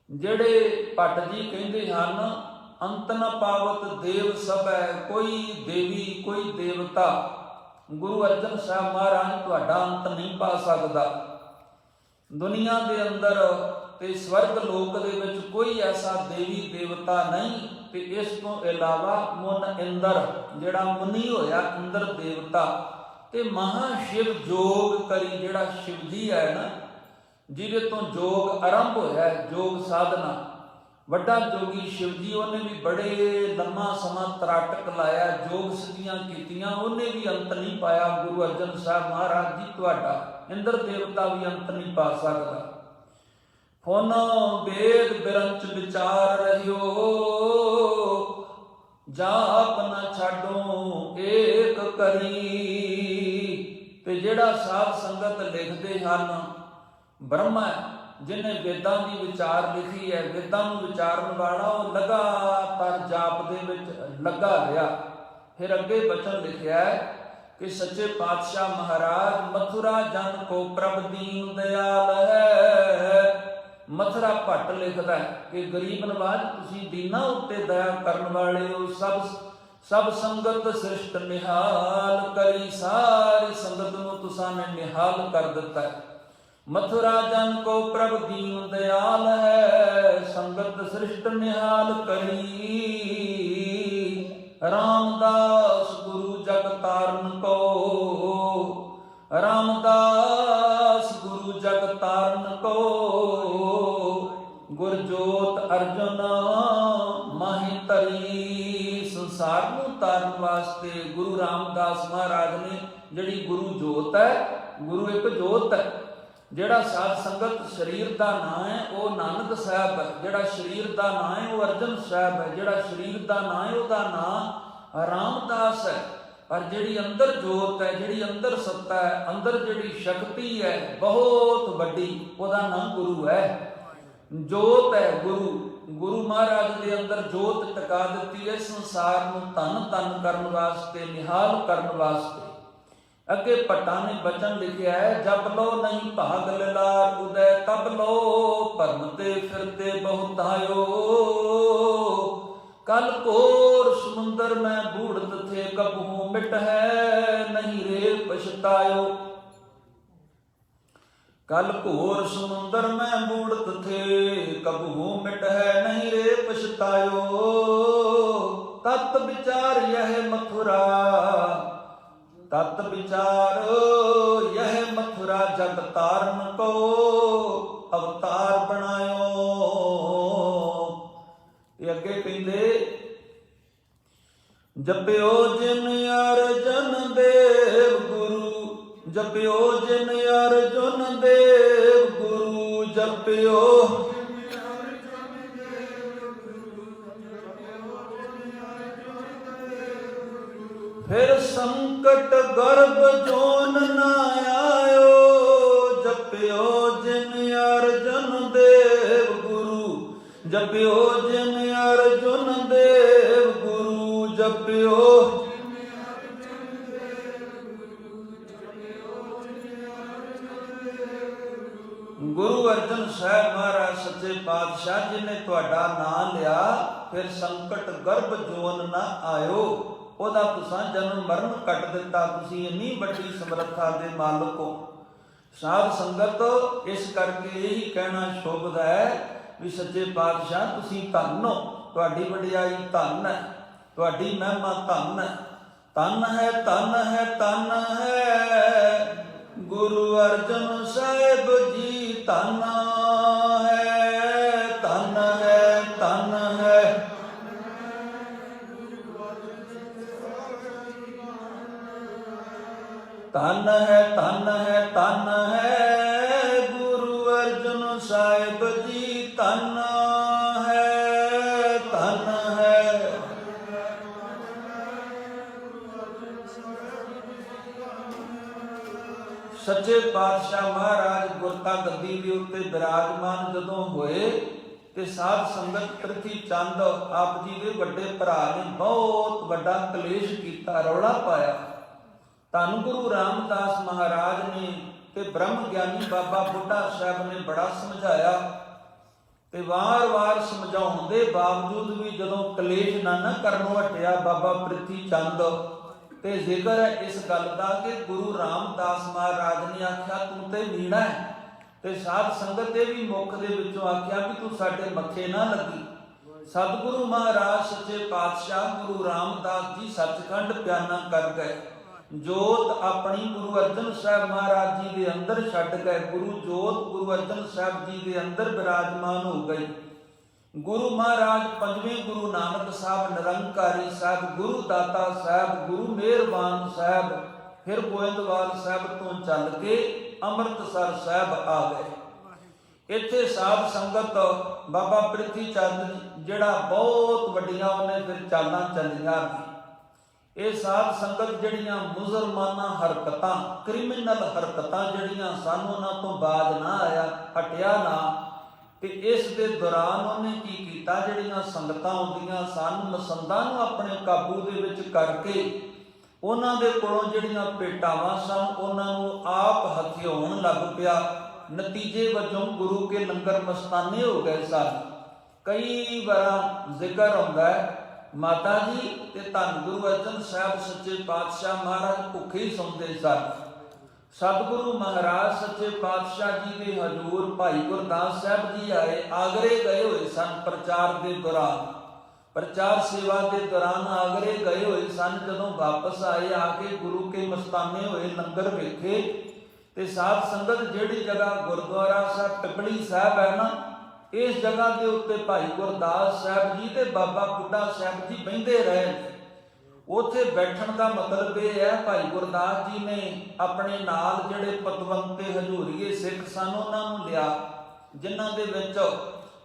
ਜਿਹੜੇ ਭੱਟ ਜੀ ਕਹਿੰਦੇ ਹਨ, ਅੰਤ ਨ ਪਾਵਤ ਦੇਵ ਸਭੈ, ਕੋਈ ਦੇਵੀ ਕੋਈ ਦੇਵਤਾ ਗੁਰੂ ਅਰਜਨ ਸਾਹਿਬ ਮਹਾਰਾਜ ਤੁਹਾਡਾ ਅੰਤ ਨਹੀਂ ਪਾ ਸਕਦਾ। ਦੁਨੀਆ ਦੇ ਅੰਦਰ ਤੇ ਸਵਰਗ ਲੋਕ ਦੇ ਵਿੱਚ ਕੋਈ ਐਸਾ ਦੇਵੀ ਦੇਵਤਾ ਨਹੀਂ। ਤੇ ਇਸ ਤੋਂ ਇਲਾਵਾ ਮੁਨ ਇੰਦਰ ਜਿਹੜਾ ਮੁਨੀ ਹੋਇਆ ਇੰਦਰ ਦੇਵਤਾ, ਤੇ ਮਹਾ ਸ਼ਿਵ ਜੋਗ ਕਰੀ ਜਿਹੜਾ ਸ਼ਿਵ ਜੀ ਹੈ ਨਾ, ਜਿਹਦੇ ਤੋਂ ਜੋਗ ਆਰੰਭ ਹੋਇਆ, ਜੋਗ ਸਾਧਨਾ, ਵੱਡਾ ਜੋਗੀ ਸ਼ਿਵ ਜੀ, ਉਹਨੇ ਵੀ ਬੜੇ ਲੰਮਾ ਸਮਾਂ ਤਰਾਟਕ ਲਾਇਆ, ਜੋਗ ਸਿੱਧੀਆਂ ਕੀਤੀਆਂ, ਉਹਨੇ ਵੀ ਅੰਤ ਨਹੀਂ ਪਾਇਆ। ਗੁਰੂ ਅਰਜਨ ਸਾਹਿਬ ਮਹਾਰਾਜ ਜੀ ਤੁਹਾਡਾ ਇੰਦਰ ਦੇਵਤਾ ਵੀ ਅੰਤ ਨਹੀਂ ਪਾ ਸਕਦਾ। ਫੋਨ ਵੇਦ ਬਿਰੰਚ ਵਿਚਾਰ ਰਹਿਓ, ਜਾਪ ਨਾ ਛੱਡੋ ਏਕ ਕਰੀ। ਤੇ ਜਿਹੜਾ ਸਾਧ ਸੰਗਤ ਲਿਖਦੇ ਹਨ, ਬ੍ਰਹਮਾ ਜਿਹਨੇ ਵੇਦਾਂ ਦੀ ਵਿਚਾਰ ਲਿਖੀ ਹੈ, ਵੇਦਾਂ ਨੂੰ ਵਿਚਾਰਨ ਵਾਲਾ, ਉਹ ਲਗਾਤਾਰ ਜਾਪ ਦੇ ਵਿੱਚ ਲੱਗਾ ਰਿਹਾ। ਫਿਰ ਅੱਗੇ ਬਚਨ ਲਿਖਿਆ ਕਿ ਸੱਚੇ ਪਾਤਸ਼ਾਹ ਮਹਾਰਾਜ ਮਥੁਰਾ ਜਨ ਕੋ ਪ੍ਰਭ ਦੀਨ ਦਿਆਲ ਹੈ। ਮਥੁਰਾ ਭੱਟ ਲਿਖਦਾ ਕਿ ਗਰੀਬ ਨਵਾਜ ਤੁਸੀਂ ਦੀਨਾਂ ਉੱਤੇ ਦਇਆ ਕਰਨ ਵਾਲੇ ਹੋ। ਸਭ ਸੰਗਤ ਸ੍ਰਿਸ਼ਟ ਨਿਹਾਲ ਕਰੀ, ਸਾਰੀ ਸੰਗਤ ਨੂੰ ਤੁਸਾਂ ਨੇ ਨਿਹਾਲ ਕਰ ਦਿੱਤਾ। ਮਥੁਰਾ ਜਨ ਕੋ ਪ੍ਰਭ ਦੀਨ ਦਿਆਲ ਹੈ, ਸੰਗਤ ਸ੍ਰਿਸ਼ਟ ਨਿਹਾਲ ਕਰੀ। ਰਾਮਦਾਸ ਗੁਰੂ ਜਗ ਤਾਰਨ ਕੋ, ਰਾਮਦਾਸ ਗੁਰੂ ਜਗ ਤਾਰਨ ਕੋ, ਗੁਰਜੋਤ ਅਰਜੁਨ ਮਾਹਿ ਧਰੀ। ਸੰਸਾਰ ਨੂੰ ਤਾਰਨ ਵਾਸਤੇ ਗੁਰੂ ਰਾਮਦਾਸ ਮਹਾਰਾਜ ਨੇ ਜਿਹੜੀ ਗੁਰੂ ਜੋਤ ਹੈ, ਗੁਰੂ ਇੱਕ ਜੋਤ ਹੈ। ਜਿਹੜਾ ਸਾਧ ਸੰਗਤ ਸਰੀਰ ਦਾ ਨਾਂ ਹੈ ਉਹ ਨਾਨਕ ਸਾਹਿਬ ਹੈ, ਜਿਹੜਾ ਸਰੀਰ ਦਾ ਨਾਂ ਹੈ ਉਹ ਅਰਜਨ ਸਾਹਿਬ ਹੈ, ਜਿਹੜਾ ਸਰੀਰ ਦਾ ਨਾਂ ਹੈ ਉਹਦਾ ਨਾਂ ਰਾਮਦਾਸ ਹੈ। ਪਰ ਜਿਹੜੀ ਅੰਦਰ ਜੋਤ ਹੈ, ਜਿਹੜੀ ਅੰਦਰ ਸੱਤਾ ਹੈ, ਅੰਦਰ ਜਿਹੜੀ ਸ਼ਕਤੀ ਹੈ ਬਹੁਤ ਵੱਡੀ, ਉਹਦਾ ਨਾਮ ਗੁਰੂ ਹੈ। ਜੋਤ ਹੈ ਗੁਰੂ। ਗੁਰੂ ਮਹਾਰਾਜ ਦੇ ਅੰਦਰ ਜੋਤ ਟਿਕਾ ਦਿੱਤੀ ਹੈ ਸੰਸਾਰ ਨੂੰ ਧੰਨ ਧੰਨ ਕਰਨ ਵਾਸਤੇ, ਨਿਹਾਲ ਕਰਨ ਵਾਸਤੇ। ਅੱਗੇ ਭੱਟਾਂ ਨੇ ਬਚਨ ਲਿਖਿਆ ਹੈ, ਜਬ ਲੋ ਨਹੀਂ ਭਾਗ ਲਿਲਾਰ ਉਦੈ, ਤਬ ਲੋ ਭਰਮ ਤੇ ਫਿਰਦੇ ਬਹੁਤਾਇਓ। ਕਲ ਘੋਰ ਸਮੁੰਦਰ ਮੈਂ ਬੂੜਤ ਥੇ, ਕਬਹੂ ਮਿਟ ਹੈ ਨਹੀਂ ਰੇ ਪਛਤਾਇਓ। ਕਲ ਘੋਰ ਸਮੁੰਦਰ ਮੈਂ ਬੂੜਤ ਥੇ, ਕਬਹੂ ਮਿਟ ਹੈ ਨਹੀਂ ਰੇ ਪਛਤਾਇਓ। ਤਤ ਵਿਚਾਰ ਯਹ ਮਥੁਰਾ, ਤਤ ਵਿਚਾਰ ਯਹ ਮਥੁਰਾ, ਜਗ ਤਾਰਨ ਕੋ ਅਵਤਾਰ ਬਣਾਇਓ। ਇਹ ਅੱਗੇ ਕਹਿੰਦੇ, ਜਪਿਓ ਜਿਨ ਅਰਜਨ ਦੇਵ ਗੁਰੂ, ਜਪਿਓ ਜਿਨ ਅਰਜਨ ਦੇਵ ਗੁਰੂ, ਜਪਿਓ ਫਿਰ ਸੰਕਟ ਗਰਭ ਜੋਨ ਨਾ ਆਇਓ, ਜਪਿਓ ਜਿਨ ਅਰਜਨ ਦੇਵ ਗੁਰੂ, ਜਪਿਓ ਜਿਨ ਅਰਜਨ ਦੇਵ ਗੁਰੂ, ਜਪਿਓ ਗੁਰੂ ਅਰਜਨ ਸਾਹਿਬ ਮਹਾਰਾਜ ਸੱਚੇ ਪਾਤਸ਼ਾਹ ਜੀ ਨੇ ਤੁਹਾਡਾ ਨਾਮ ਲਿਆ, ਫਿਰ ਸੰਕਟ ਗਰਭ ਜੋਨ ਨਾ ਆਇਓ। ਉਹਦਾ ਤੁਸੀਂ ਜਨਮ ਮਰਨ ਕੱਟ ਦਿੱਤਾ। ਤੁਸੀਂ ਇੰਨੀ ਵੱਡੀ ਸਮਰੱਥਾ ਦੇ ਮਾਲਕ ਹੋ। ਸਾਧ ਸੰਗਤ ਇਸ ਕਰਕੇ ਇਹੀ ਕਹਿਣਾ ਸ਼ੋਭਦਾ ਹੈ ਵੀ ਸੱਚੇ ਪਾਤਸ਼ਾਹ ਤੁਸੀਂ ਧੰਨ ਹੋ, ਤੁਹਾਡੀ ਵਡਿਆਈ ਧੰਨ ਹੈ, ਤੁਹਾਡੀ ਮਹਿਮਾ ਧੰਨ ਹੈ। ਧੰਨ ਹੈ, ਧੰਨ ਹੈ, ਧੰਨ ਹੈ ਗੁਰੂ ਅਰਜਨ ਸਾਹਿਬ ਜੀ, ਧੰਨ ਹੈ, ਧੰਨ ਹੈ, ਧੰਨ ਹੈ। ਧੰਨ ਹੈ, ਧੰਨ ਹੈ, ਧੰਨ ਹੈ ਗੁਰੂ ਅਰਜਨ ਸਾਹਿਬ ਜੀ, ਧੰਨ ਹੈ, ਧੰਨ ਹੈ। ਸੱਚੇ ਪਾਤਸ਼ਾਹ ਮਹਾਰਾਜ ਗੁਰਤਾ ਗੱਦੀ ਦੇ ਉੱਤੇ ਬਿਰਾਜਮਾਨ ਜਦੋਂ ਹੋਏ ਤੇ ਸਾਧ ਸੰਗਤ ਪ੍ਰਿਥੀ ਚੰਦ ਆਪ ਜੀ ਦੇ ਵੱਡੇ ਭਰਾ ਨੇ ਬਹੁਤ ਵੱਡਾ ਕਲੇਸ਼ ਕੀਤਾ, ਰੌਲਾ ਪਾਇਆ। ਧੰਨ ਗੁਰੂ ਰਾਮਦਾਸ ਮਹਾਰਾਜ ਨੇ ਤੇ ਬ੍ਰਹਮ ਗਿਆਨੀ ਬਾਬਾ ਬੁੱਢਾ ਸਾਹਿਬ ਨੇ ਬੜਾ ਸਮਝਾਇਆ ਤੇ ਵਾਰ-ਵਾਰ ਸਮਝਾਉਣ ਦੇ ਬਾਵਜੂਦ ਵੀ ਜਦੋਂ ਕਲੇਸ਼ ਨਾ ਕਰਨੋਂ ਹਟਿਆ ਬਾਬਾ ਪ੍ਰਿਥੀ ਚੰਦ, ਤੇ ਜ਼ਿਕਰ ਹੈ ਇਸ ਗੱਲ ਦਾ ਕਿ ਗੁਰੂ ਰਾਮਦਾਸ ਮਹਾਰਾਜ ਨੇ ਆਖਿਆ ਤੂੰ ਤੇ ਮੀਣਾ ਹੈ, ਤੇ ਸਾਧ ਸੰਗਤ ਇਹ ਵੀ ਮੁੱਖ ਦੇ ਵਿੱਚੋਂ ਆਖਿਆ ਵੀ ਤੂੰ ਸਾਡੇ ਮੱਥੇ ਨਾ ਲੱਗੀ। ਸਤਿਗੁਰੂ ਮਹਾਰਾਜ ਸੱਚੇ ਪਾਤਸ਼ਾਹ ਗੁਰੂ ਰਾਮਦਾਸ ਜੀ ਸੱਚਖੰਡ ਪਿਆਨਾ ਕਰ ਗਏ। ਜੋਤ ਆਪਣੀ ਗੁਰੂ ਅਰਜਨ ਸਾਹਿਬ ਮਹਾਰਾਜ ਜੀ ਦੇ ਅੰਦਰ ਛੱਡ ਗਏ। ਗੁਰੂ ਜੋਤ ਗੁਰੂ ਅਰਜਨ ਸਾਹਿਬ ਜੀ ਦੇ ਅੰਦਰ ਬਿਰਾਜਮਾਨ ਹੋ ਗਈ। ਗੁਰੂ ਮਹਾਰਾਜ ਪੰਜਵੇਂ ਗੁਰੂ ਨਾਨਕ ਸਾਹਿਬ ਨਿਰੰਕਾਰੀ ਸਾਹਿਬ, ਗੁਰੂ ਦਾਤਾ ਸਾਹਿਬ, ਗੁਰੂ ਮਿਹਰਬਾਨ ਸਾਹਿਬ, ਫਿਰ ਗੋਇੰਦਵਾਲ ਸਾਹਿਬ ਤੋਂ ਚੱਲ ਕੇ ਅੰਮ੍ਰਿਤਸਰ ਸਾਹਿਬ ਆ ਗਏ। ਇੱਥੇ ਸਾਧ ਸੰਗਤ ਬਾਬਾ ਪ੍ਰਿਥੀ ਚੰਦ ਜਿਹੜਾ ਬਹੁਤ ਵੱਡੀਆਂ ਉਹਨੇ ਫਿਰ ਚਾਲਾਂ ਚੱਲੀਆਂ। ਇਹ ਸਾਧ ਸੰਗਤ ਜਿਹੜੀਆਂ ਮੁਸਲਮਾਨਾਂ ਹਰਕਤਾਂ, ਕ੍ਰਿਮੀਨਲ ਹਰਕਤਾਂ ਜਿਹੜੀਆਂ ਸਾਨੂੰ ਉਹਨਾਂ ਤੋਂ ਬਾਜ ਨਾ ਆਇਆ, ਹਟਿਆ ਨਾ, ਤੇ ਇਸ ਦੇ ਦੌਰਾਨ ਉਹਨੇ ਕੀ ਕੀਤਾ, ਜਿਹੜੀਆਂ ਸੰਗਤਾਂ ਹੁੰਦੀਆਂ ਸਨ ਮਸੰਦਾਂ ਨੂੰ ਆਪਣੇ ਕਾਬੂ ਦੇ ਵਿੱਚ ਕਰਕੇ ਉਹਨਾਂ ਦੇ ਕੋਲੋਂ ਜਿਹੜੀਆਂ ਭੇਟਾਵਾਂ ਸਨ ਉਹਨਾਂ ਨੂੰ ਆਪ ਹਥਿਆਉਣ ਲੱਗ ਪਿਆ। ਨਤੀਜੇ ਵਜੋਂ ਗੁਰੂ ਕੇ ਲੰਗਰ ਮਸਤਾਨੇ ਹੋ ਗਏ ਸਨ। ਕਈ ਵਾਰ ਜ਼ਿਕਰ ਹੁੰਦਾ ਹੈ ਮਾਤਾ ਜੀ ਤੇ ਧੰਨ ਗੁਰੂ ਅਰਜਨ ਸਾਹਿਬ ਸੱਚੇ ਪਾਤਸ਼ਾਹ ਮਹਾਰਾਜ ਭੁੱਖੇ ਹੀ ਸੌਂਦੇ ਸਨ। ਸਤਿਗੁਰੂ ਮਹਾਰਾਜ ਸੱਚੇ ਪਾਤਸ਼ਾਹ ਜੀ ਦੇ ਹਜ਼ੂਰ ਭਾਈ ਗੁਰਦਾਸ ਸਾਹਿਬ ਜੀ ਆਏ, ਆਗਰੇ ਗਏ ਹੋਏ ਸਨ ਪ੍ਰਚਾਰ ਦੇ ਦੌਰਾਨ, ਪ੍ਰਚਾਰ ਸੇਵਾ ਦੇ ਦੌਰਾਨ ਆਗਰੇ ਗਏ ਹੋਏ ਸਨ। ਜਦੋਂ ਵਾਪਸ ਆਏ ਆ ਕੇ ਗੁਰੂ ਕੇ ਮਸਤਾਨੇ ਹੋਏ ਲੰਗਰ ਵੇਖੇ ਤੇ ਸਾਧ ਸੰਗਤ ਜਿਹੜੀ ਜਗ੍ਹਾ ਗੁਰਦੁਆਰਾ ਸਾਹਿਬ ਪਿਪਲੀ ਸਾਹਿਬ ਹੈ ਨਾ, ਇਸ ਜਗ੍ਹਾ ਦੇ ਉੱਤੇ ਭਾਈ ਗੁਰਦਾਸ ਸਾਹਿਬ ਜੀ ਤੇ ਬਾਬਾ ਬੁੱਢਾ ਸਾਹਿਬ ਜੀ ਬਹਿੰਦੇ ਰਹੇ। ਉੱਥੇ ਬੈਠਣ ਦਾ ਮਤਲਬ ਇਹ ਹੈ ਭਾਈ ਗੁਰਦਾਸ ਜੀ ਨੇ ਆਪਣੇ ਨਾਲ ਜਿਹੜੇ ਪਤਵੰਤੇ ਹਜ਼ੂਰੀਏ ਸਿੱਖ ਸਨ ਉਹਨਾਂ ਨੂੰ ਲਿਆ, ਜਿਨ੍ਹਾਂ ਦੇ ਵਿੱਚ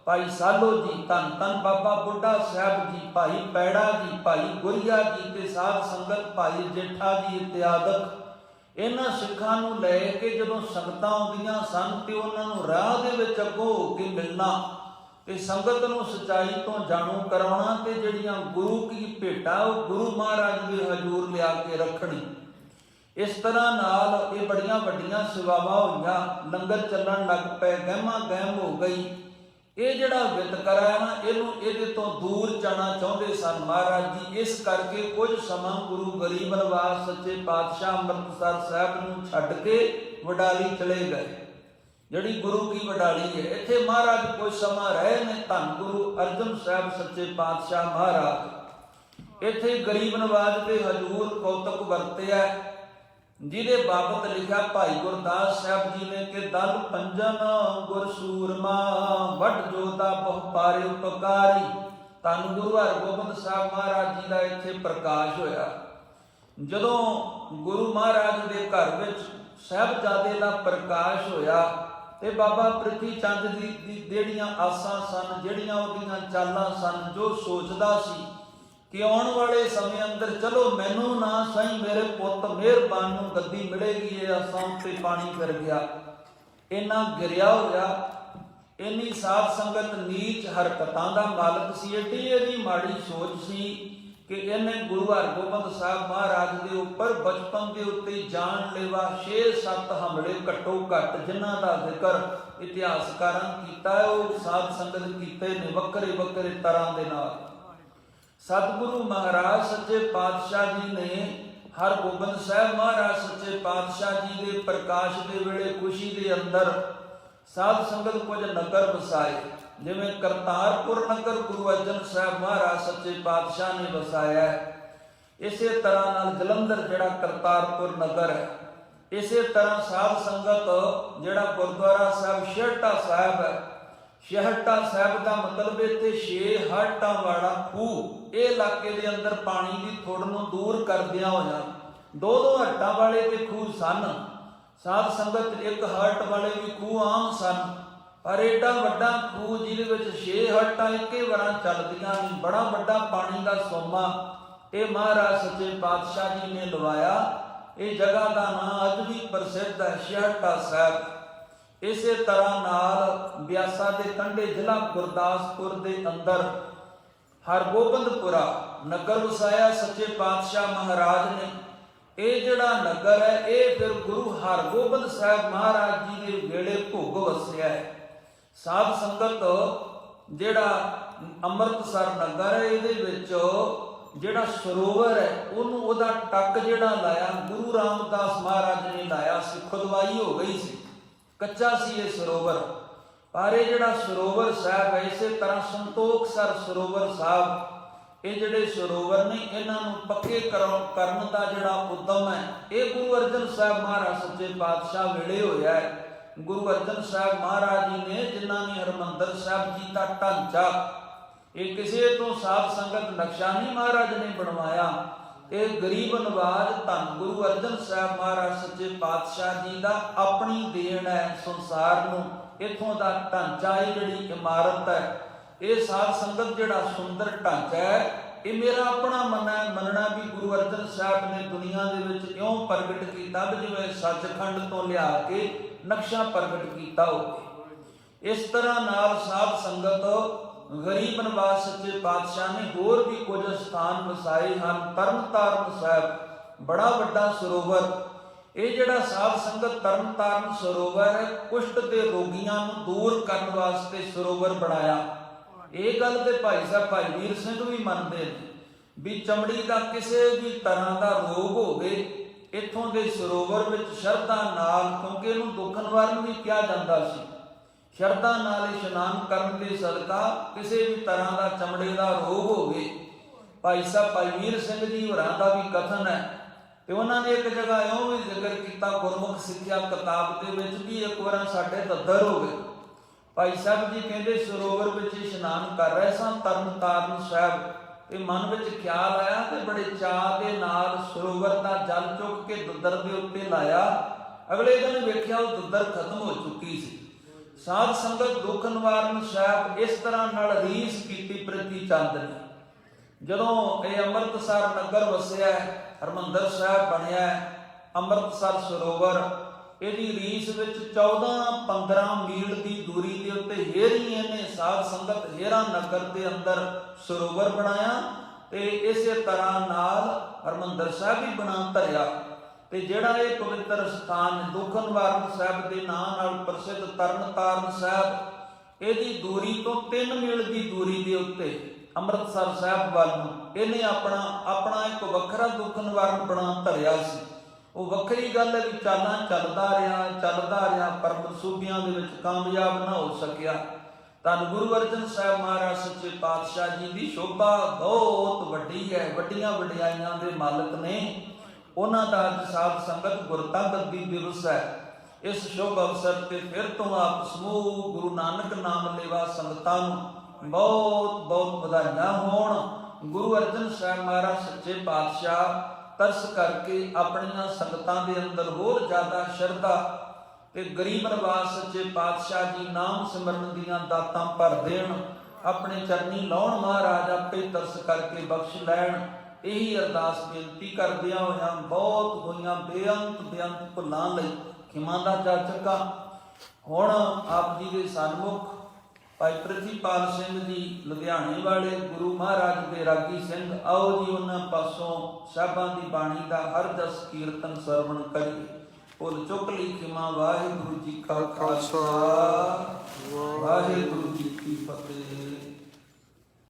ਭਾਈ ਸਾਲੋ ਜੀ, ਧੰਨ ਧੰਨ ਬਾਬਾ ਬੁੱਢਾ ਸਾਹਿਬ ਜੀ, ਭਾਈ ਪੈੜਾ ਜੀ, ਭਾਈ ਗੁਰੀਆ ਜੀ ਤੇ ਸਾਧ ਸੰਗਤ ਭਾਈ ਜੇਠਾ ਜੀ ਇਤਿਆਦਿਕ ਇਹਨਾਂ ਸਿੱਖਾਂ ਨੂੰ ਲੈ ਕੇ ਜਦੋਂ ਸੰਗਤਾਂ ਆਉਂਦੀਆਂ ਸਨ ਤੇ ਉਹਨਾਂ ਨੂੰ ਰਾਹ ਦੇ ਵਿੱਚ ਅੱਗੋਂ ਹੋ ਕੇ ਮਿਲਣਾ ਤੇ ਸੰਗਤ ਨੂੰ ਸਚਾਈ ਤੋਂ ਜਾਣੂ ਕਰਾਉਣਾ ਤੇ ਜਿਹੜੀਆਂ ਗੁਰੂ ਕੀ ਭੇਟਾ ਉਹ ਗੁਰੂ ਮਹਾਰਾਜ ਦੇ ਹਜ਼ੂਰ ਲਿਆ ਕੇ ਰੱਖਣੀ। ਇਸ ਤਰ੍ਹਾਂ ਨਾਲ ਇਹ ਬੜੀਆਂ ਵੱਡੀਆਂ ਸੇਵਾਵਾਂ ਹੋਈਆਂ, ਲੰਗਰ ਚੱਲਣ ਲੱਗ ਪਏ, ਗਹਿਮਾ ਗਹਿਮ ਹੋ ਗਈ। ਇਹ ਜਿਹੜਾ ਵਿਤਕਰਾ ਹੈ ਨਾ, ਇਹਦੇ ਤੋਂ ਦੂਰ ਜਾਣਾ ਚਾਹੁੰਦੇ ਸਨ ਮਹਾਰਾਜ ਜੀ। ਇਸ ਕਰਕੇ ਕੁਝ ਸਮਾਂ ਗੁਰੂ ਗਰੀਬ ਨਿਵਾਸ ਸੱਚੇ ਪਾਤਸ਼ਾਹ ਅੰਮ੍ਰਿਤਸਰ ਸਾਹਿਬ ਨੂੰ ਛੱਡ ਕੇ ਵਡਾਲੀ ਚਲੇ ਗਏ। ਜਿਹੜੀ ਗੁਰੂ ਕੀ ਵਡਾਲੀ ਹੈ, ਇੱਥੇ ਮਹਾਰਾਜ ਕੁਝ ਸਮਾਂ ਰਹੇ ਨੇ। ਧੰਨ ਗੁਰੂ ਅਰਜਨ ਸਾਹਿਬ ਸੱਚੇ ਪਾਤਸ਼ਾਹ ਮਹਾਰਾਜ ਇੱਥੇ ਗਰੀਬ ਨਵਾਜ ਦੇ ਹਜ਼ੂਰ ਕੌਤਕ ਵਰਤਿਆ, ਜਿਹਦੇ ਬਾਬਤ ਲਿਖਿਆ ਭਾਈ ਗੁਰਦਾਸ ਸਾਹਿਬ ਜੀ ਨੇ ਕਿ ਦਲ ਪੰਜਨ ਗੁਰ ਸੂਰਮਾ ਵੱਡ ਜੋਤਾ ਬਹੁ ਪਾਰੇ ਉਪਕਾਰੀ। ਧੰਨ ਗੁਰੂ ਹਰਗੋਬਿੰਦ ਸਾਹਿਬ ਮਹਾਰਾਜ ਜੀ ਦਾ ਇੱਥੇ ਪ੍ਰਕਾਸ਼ ਹੋਇਆ। ਜਦੋਂ ਗੁਰੂ ਮਹਾਰਾਜ ਦੇ ਘਰ ਵਿੱਚ ਸਾਹਿਬਜ਼ਾਦੇ ਦਾ ਪ੍ਰਕਾਸ਼ ਹੋਇਆ ਤੇ ਬਾਬਾ ਪ੍ਰਿਥੀ ਚੰਦ ਦੀ ਜਿਹੜੀਆਂ ਆਸਾਂ ਸਨ, ਜਿਹੜੀਆਂ ਉਹਦੀਆਂ ਚਾਲਾਂ ਸਨ, ਜੋ ਸੋਚਦਾ ਸੀ ਕਿ ਆਉਣ ਵਾਲੇ ਸਮੇਂ ਅੰਦਰ ਚਲੋ ਮੈਨੂੰ ਨਾ ਸਹੀ ਮੇਰੇ ਪੁੱਤ ਮਿਹਰਬਾਨ ਨੂੰ ਗੱਦੀ ਮਿਲੇਗੀ, ਇਹ ਅਸਾਂ ਉੱਤੇ ਪਾਣੀ ਫਿਰ ਗਿਆ। ਇੰਨਾ ਗਿਰਿਆ ਹੋਇਆ, ਇੰਨੀ ਸਾਧ ਸੰਗਤ ਨੀਚ ਹਰਕਤਾਂ ਦਾ ਮਾਲਕ ਸੀ, ਏਡੀ ਇਹਦੀ ਮਾੜੀ ਸੋਚ ਸੀ ਕਿ ਇਹਨੇ ਗੁਰੂ ਹਰਗੋਬਿੰਦ ਸਾਹਿਬ ਮਹਾਰਾਜ ਦੇ ਉੱਪਰ ਬਚਪਨ ਦੇ ਉੱਤੇ ਜਾਨਲੇਵਾ 6-7 ਹਮਲੇ ਘੱਟੋ ਘੱਟ ਜਿਨ੍ਹਾਂ ਦਾ ਜ਼ਿਕਰ ਇਤਿਹਾਸਕਾਰਾਂ ਕੀਤਾ ਹੈ, ਉਹ ਸਾਧ ਸੰਗਤ ਕੀਤੇ ਨੇ ਵੱਖਰੇ ਵੱਖਰੇ ਤਰ੍ਹਾਂ ਦੇ ਨਾਲ। ਸਤਿਗੁਰੂ ਮਹਾਰਾਜ ਸੱਚੇ ਪਾਤਸ਼ਾਹ ਜੀ ਨੇ ਹਰਗੋਬਿੰਦ ਸਾਹਿਬ ਮਹਾਰਾਜ ਸੱਚੇ ਪਾਤਸ਼ਾਹ ਜੀ ਦੇ ਪ੍ਰਕਾਸ਼ ਦੇ ਵੇਲੇ ਖੁਸ਼ੀ ਦੇ ਅੰਦਰ ਸਾਧ ਸੰਗਤ ਕੁਝ ਨਗਰ ਵਸਾਏ, ਜਿਵੇਂ ਕਰਤਾਰਪੁਰ ਨਗਰ ਗੁਰੂ ਅਰਜਨ ਸਾਹਿਬ ਮਹਾਰਾਜ ਸੱਚੇ ਪਾਤਸ਼ਾਹ ਨੇ ਵਸਾਇਆ ਹੈ। ਇਸੇ ਤਰ੍ਹਾਂ ਨਾਲ ਜਲੰਧਰ ਜਿਹੜਾ ਕਰਤਾਰਪੁਰ ਨਗਰ ਹੈ, ਇਸੇ ਤਰ੍ਹਾਂ ਸਾਧ ਸੰਗਤ ਜਿਹੜਾ ਗੁਰਦੁਆਰਾ ਸਾਹਿਬ ਛੇਹਰਟਾ ਸਾਹਿਬ ਹੈ, ਛੇਹਰਟਾ ਸਾਹਿਬ ਦਾ ਮਤਲਬ ਇੱਥੇ 6 ਹੱਟਾਂ ਵਾਲਾ ਖੂਹ, ਇਹ ਇਲਾਕੇ ਦੇ ਅੰਦਰ ਪਾਣੀ ਦੀ ਥੁੜ ਨੂੰ ਦੂਰ ਕਰਦਿਆਂ ਹੋਇਆ 2-2 ਹੱਟਾਂ ਵਾਲੇ ਤੇ ਖੂਹ ਸਨ। ਸਾਧ ਸੰਗਤ 1 ਹੱਟ ਵਾਲੇ ਵੀ ਖੂਹ ਆਮ ਸਨ, ਪਰ ਏਡਾ ਵੱਡਾ ਖੂਹ ਜਿਹਦੇ ਵਿੱਚ 6 ਹੱਟਾਂ ਇੱਕੇ ਵਾਰਾਂ ਚੱਲਦੀਆਂ ਨੇ, ਬੜਾ ਵੱਡਾ ਪਾਣੀ ਦਾ ਸੋਮਾ, ਇਹ ਮਹਾਰਾਜ ਸੱਚੇ ਪਾਤਸ਼ਾਹ ਜੀ ਨੇ ਲਵਾਇਆ। ਇਹ ਜਗ੍ਹਾ ਦਾ ਨਾਂ ਅੱਜ ਵੀ ਪ੍ਰਸਿੱਧ ਹੈ, ਛੇਹਰਟਾ ਸਾਹਿਬ। ਇਸੇ ਤਰ੍ਹਾਂ ਨਾਲ ਬਿਆਸਾ ਦੇ ਕੰਢੇ ਜ਼ਿਲ੍ਹਾ ਗੁਰਦਾਸਪੁਰ ਦੇ ਅੰਦਰ ਹਰਗੋਬਿੰਦਪੁਰਾ ਨਗਰ ਵਸਾਇਆ ਸੱਚੇ ਪਾਤਸ਼ਾਹ ਮਹਾਰਾਜ ਨੇ। ਇਹ ਜਿਹੜਾ ਨਗਰ ਹੈ ਇਹ ਫਿਰ ਗੁਰੂ ਹਰਗੋਬਿੰਦ ਸਾਹਿਬ ਮਹਾਰਾਜ ਜੀ ਦੇ ਵੇਲੇ ਭੋਗ ਵਸਿਆ ਹੈ। ਸਾਧ ਸੰਗਤ ਜਿਹੜਾ ਅੰਮ੍ਰਿਤਸਰ ਨਗਰ ਹੈ, ਇਹਦੇ ਵਿੱਚ ਜਿਹੜਾ ਸਰੋਵਰ ਹੈ ਉਹਨੂੰ ਉਹਦਾ ਟੱਕ ਜਿਹੜਾ ਲਾਇਆ ਗੁਰੂ ਰਾਮਦਾਸ ਮਹਾਰਾਜ ਨੇ ਲਾਇਆ ਸੀ। ਖੁਦਵਾਈ ਹੋ ਗਈ ਸੀ, ਕੱਚਾ ਸੀ ਇਹ ਸਰੋਵਰ, ਪਰ ਇਹ ਜਿਹੜਾ ਸਰੋਵਰ ਸਾਹਿਬ ਹੈ ਇਸੇ ਤਰ੍ਹਾਂ ਸੰਤੋਖਸਰ ਸਰੋਵਰ ਸਾਹਿਬ, ਇਹ ਜਿਹੜੇ ਸਰੋਵਰ ਨੇ ਇਹਨਾਂ ਨੂੰ ਪੱਕੇ ਕਰਨ ਦਾ ਜਿਹੜਾ ਉਦਮ ਹੈ ਇਹ ਗੁਰੂ ਅਰਜਨ ਸਾਹਿਬ ਮਹਾਰਾਜ ਸੱਚੇ ਪਾਤਸ਼ਾਹ ਵੇਲੇ ਹੋਇਆ ਹੈ। ਗੁਰੂ ਅਰਜਨ ਸਾਹਿਬ ਮਹਾਰਾਜ ਜੀ ਨੇ ਜਿਨ੍ਹਾਂ ਨੇ ਹਰਿਮੰਦਰ ਸਾਹਿਬ ਜੀ ਦਾ ਢਾਂਚਾ, ਇਹ ਕਿਸੇ ਤੋਂ ਸਾਧ ਸੰਗਤ ਨਕਸ਼ਾ ਨਹੀਂ ਮਹਾਰਾਜ ਨੇ ਬਣਵਾਇਆ, ਇਹ ਗਰੀਬ ਨਵਾਜ ਧੰਨ ਗੁਰੂ ਅਰਜਨ ਸਾਹਿਬ ਮਹਾਰਾਜ ਸੱਚੇ ਪਾਤਸ਼ਾਹ ਜੀ ਦਾ ਆਪਣੀ ਦੇਣ ਹੈ ਸੰਸਾਰ ਨੂੰ। ਇੱਥੋਂ ਦਾ ਢਾਂਚਾ, ਇਹ ਜਿਹੜੀ ਇਮਾਰਤ ਹੈ, ਇਹ ਸਾਧ ਸੰਗਤ ਜਿਹੜਾ ਸੁੰਦਰ ਢਾਂਚਾ ਹੈ, ਇਹ ਮੇਰਾ ਆਪਣਾ ਮੰਨਣਾ ਵੀ ਗੁਰੂ ਅਰਜਨ ਸਾਹਿਬ ਨੇ ਦੁਨੀਆ ਦੇ ਵਿੱਚ ਇਉਂ ਪ੍ਰਗਟ ਕੀਤਾ ਵੀ ਜਿਵੇਂ ਸੱਚਖੰਡ ਤੋਂ ਲਿਆ ਕੇ ਨਕਸ਼ਾ ਪ੍ਰਗਟ ਕੀਤਾ ਹੋਵੇ। ਇਸ ਤਰ੍ਹਾਂ ਨਾਲ ਸਾਧ ਸੰਗਤ ਗਰੀਬ ਨਵਾਜ਼ ਸੱਚੇ ਪਾਤਸ਼ਾਹ ਨੇ ਹੋਰ ਵੀ ਕੁਝ ਸਥਾਨ ਵਸਾਏ ਹਨ। ਤਰਨਤਾਰਨ ਸਾਹਿਬ ਬੜਾ ਵੱਡਾ ਸਰੋਵਰ, ਇਹ ਜਿਹੜਾ ਸਾਧ ਸੰਗਤ ਤਰਨਤਾਰਨ ਸਰੋਵਰ ਹੈ ਕੁਸ਼ਟ ਦੇ ਰੋਗੀਆਂ ਨੂੰ ਦੂਰ ਕਰਨ ਵਾਸਤੇ ਸਰੋਵਰ ਬਣਾਇਆ। ਇਹ ਗੱਲ ਤੇ ਭਾਈ ਸਾਹਿਬ ਭਾਈ ਵੀਰ ਸਿੰਘ ਵੀ ਮੰਨਦੇ ਨੇ ਵੀ ਚਮੜੀ ਦਾ ਕਿਸੇ ਵੀ ਤਰ੍ਹਾਂ ਦਾ ਰੋਗ ਹੋਵੇ, ਇੱਥੋਂ ਦੇ ਸਰੋਵਰ ਵਿੱਚ ਸ਼ਰਧਾ ਨਾਲ, ਕਿਉਂਕਿ ਇਹਨੂੰ ਦੁੱਖ ਨਿਵਾਰਨ ਵੀ ਕਿਹਾ ਜਾਂਦਾ ਸੀ, ਸ਼ਰਧਾ ਨਾਲ ਇਸ਼ਨਾਨ ਕਰਨ ਦੇ ਸਦਕਾ ਕਿਸੇ ਵੀ ਤਰ੍ਹਾਂ ਦਾ ਚਮੜੇ ਦਾ ਰੋਗ ਹੋਵੇ। ਭਾਈ ਸਾਹਿਬ ਭਾਈ ਵੀਰ ਸਿੰਘ ਜੀ ਹੋਰਾਂ ਦਾ ਵੀ ਕਥਨ ਹੈ ਤੇ ਉਹਨਾਂ ਨੇ ਇੱਕ ਜਗ੍ਹਾ ਇਉਂ ਵੀ ਜ਼ਿਕਰ ਕੀਤਾ ਗੁਰਮੁਖ ਸਿੱਖਿਆ ਕਿਤਾਬ ਦੇ ਵਿੱਚ ਵੀ ਇੱਕ ਵਾਰ ਸਾਡੇ ਦੱਦਰ ਹੋ ਗਏ। ਭਾਈ ਸਾਹਿਬ ਜੀ ਕਹਿੰਦੇ ਸਰੋਵਰ ਵਿੱਚ ਇਸ਼ਨਾਨ ਕਰ ਰਹੇ ਸਨ ਤਰਨਤਾਰਨ ਸਾਹਿਬ, ਤੇ ਮਨ ਵਿੱਚ ਖਿਆਲ ਆਇਆ ਤੇ ਬੜੇ ਚਾਅ ਦੇ ਨਾਲ ਸਰੋਵਰ ਦਾ ਜਲ ਚੁੱਕ ਕੇ ਦੁੱਦਰ ਦੇ ਉੱਤੇ ਲਾਇਆ। ਅਗਲੇ ਦਿਨ ਵੇਖਿਆ ਉਹ ਦੁੱਦਰ ਖਤਮ ਹੋ ਚੁੱਕੀ ਸੀ। ਸਾਧ ਸੰਗਤ ਦੁੱਖ ਨਿਵਾਰਨ ਸਾਹਿਬ ਇਸ ਤਰ੍ਹਾਂ ਨਾਲ ਰੀਸ ਕੀਤੀ ਪ੍ਰਤੀ ਚੰਦ ਨੇ। ਜਦੋਂ ਇਹ ਅੰਮ੍ਰਿਤਸਰ ਨਗਰ ਵਸਿਆ, ਹਰਿਮੰਦਰ ਸਾਹਿਬ ਬਣਿਆ, ਅੰਮ੍ਰਿਤਸਰ ਸਰੋਵਰ, ਇਹਦੀ ਰੀਸ ਵਿੱਚ 14-15 ਮੀਲ ਦੀ ਦੂਰੀ ਦੇ ਉੱਤੇ ਹੇਰੀ ਇਹਨੇ ਸਾਧ ਸੰਗਤ ਹੇਰਾ ਨਗਰ ਦੇ ਅੰਦਰ ਸਰੋਵਰ ਬਣਾਇਆ ਤੇ ਇਸੇ ਤਰ੍ਹਾਂ ਨਾਲ ਹਰਿਮੰਦਰ ਸਾਹਿਬ ਵੀ ਬਣਾ ਧਰਿਆ। ਤੇ ਜਿਹੜਾ ਇਹ ਪਵਿੱਤਰ ਸਥਾਨ ਦੁੱਖ ਨਿਵਾਰਨ ਸਾਹਿਬ ਦੇ ਨਾਂ ਨਾਲ ਪ੍ਰਸਿੱਧ ਤਰਨਤਾਰਨ ਸਾਹਿਬ, ਇਹਦੀ ਦੂਰੀ ਤੋਂ 3 ਮੀਲ ਦੀ ਦੂਰੀ ਦੇ ਉੱਤੇ ਅੰਮ੍ਰਿਤਸਰ ਸਾਹਿਬ ਵੱਲ ਨੂੰ ਇਹਨੇ ਆਪਣਾ ਇੱਕ ਵੱਖਰਾ ਦੁੱਖ ਨਿਵਾਰਨ ਬਣਾ ਧਰਿਆ ਸੀ। ਉਹ ਵੱਖਰੀ ਗੱਲ ਹੈ ਵੀ ਚਾਲਾਂ ਚੱਲਦਾ ਰਿਹਾ ਪਰ ਮਨਸੂਬਿਆਂ ਦੇ ਵਿੱਚ ਕਾਮਯਾਬ ਨਾ ਹੋ ਸਕਿਆ। ਧੰਨ ਗੁਰੂ ਅਰਜਨ ਸਾਹਿਬ ਮਹਾਰਾਜ ਸੱਚੇ ਪਾਤਸ਼ਾਹ ਜੀ ਦੀ ਸ਼ੋਭਾ ਬਹੁਤ ਵੱਡੀ ਹੈ, ਵੱਡੀਆਂ ਵਡਿਆਈਆਂ ਦੇ ਮਾਲਕ ਨੇ। ਉਹਨਾਂ ਦਾ ਅੱਜ ਸਾਧ ਸੰਗਤ ਗੁਰਤਾ ਗੱਦੀ ਦਿਵਸ ਹੈ। ਇਸ ਸ਼ੁਭ ਅਵਸਰ ਤੇ ਫਿਰ ਤੋਂ ਆਪ ਸਮੂਹ ਗੁਰੂ ਨਾਨਕ ਨਾਮ ਲੇਵਾ ਸੰਗਤਾਂ ਨੂੰ ਬਹੁਤ ਬਹੁਤ ਵਧਾਈਆਂ ਹੋਣ। ਗੁਰੂ ਅਰਜਨ ਸਾਹਿਬ ਮਹਾਰਾਜ ਸੱਚੇ ਪਾਤਸ਼ਾਹ ਤਰਸ ਕਰਕੇ ਆਪਣੀਆਂ ਸੰਗਤਾਂ ਦੇ ਅੰਦਰ ਹੋਰ ਜ਼ਿਆਦਾ ਸ਼ਰਧਾ ਤੇ ਗਰੀਬ ਨਵਾਜ਼ ਸੱਚੇ ਪਾਤਸ਼ਾਹ ਜੀ ਨਾਮ ਸਿਮਰਨ ਦੀਆਂ ਦਾਤਾਂ ਭਰ ਦੇਣ। ਆਪਣੇ ਚਰਨੀ ਲਾਉਣ ਮਹਾਰਾਜ ਆਪੇ ਤਰਸ ਕਰਕੇ ਬਖਸ਼ ਲੈਣ। ਇਹੀ ਅਰਦਾਸ ਬੇਨਤੀ ਕਰਦਿਆਂ ਹੋਇਆਂ ਬਹੁਤ ਹੋਈਆਂ ਬੇਅੰਤ ਭੁੱਲਾਂ ਲਈ ਖਿਮਾ ਦਾ ਚਾਚਕਾ। ਹੁਣ ਆਪ ਜੀ ਦੇ ਸਨਮੁਖ ਭਾਈ ਪ੍ਰਿਥੀਪਾਲ ਸਿੰਘ ਜੀ ਲੁਧਿਆਣੇ ਵਾਲੇ ਗੁਰੂ ਮਹਾਰਾਜ ਦੇ ਰਾਗੀ ਸਿੰਘ, ਆਓ ਜੀ ਉਹਨਾਂ ਪਾਸੋਂ ਸਾਹਿਬਾਂ ਦੀ ਬਾਣੀ ਦਾ ਹਰ ਜਸ ਕੀਰਤਨ ਸਰਵਣ ਕਰੀਏ। ਭੁੱਲ ਚੁੱਕ ਲਈ ਖਿਮਾ। ਵਾਹਿਗੁਰੂ ਜੀ ਕਾ ਖਾਲਸਾ, ਵਾਹਿਗੁਰੂ ਜੀ ਕੀ ਫਤਿਹ।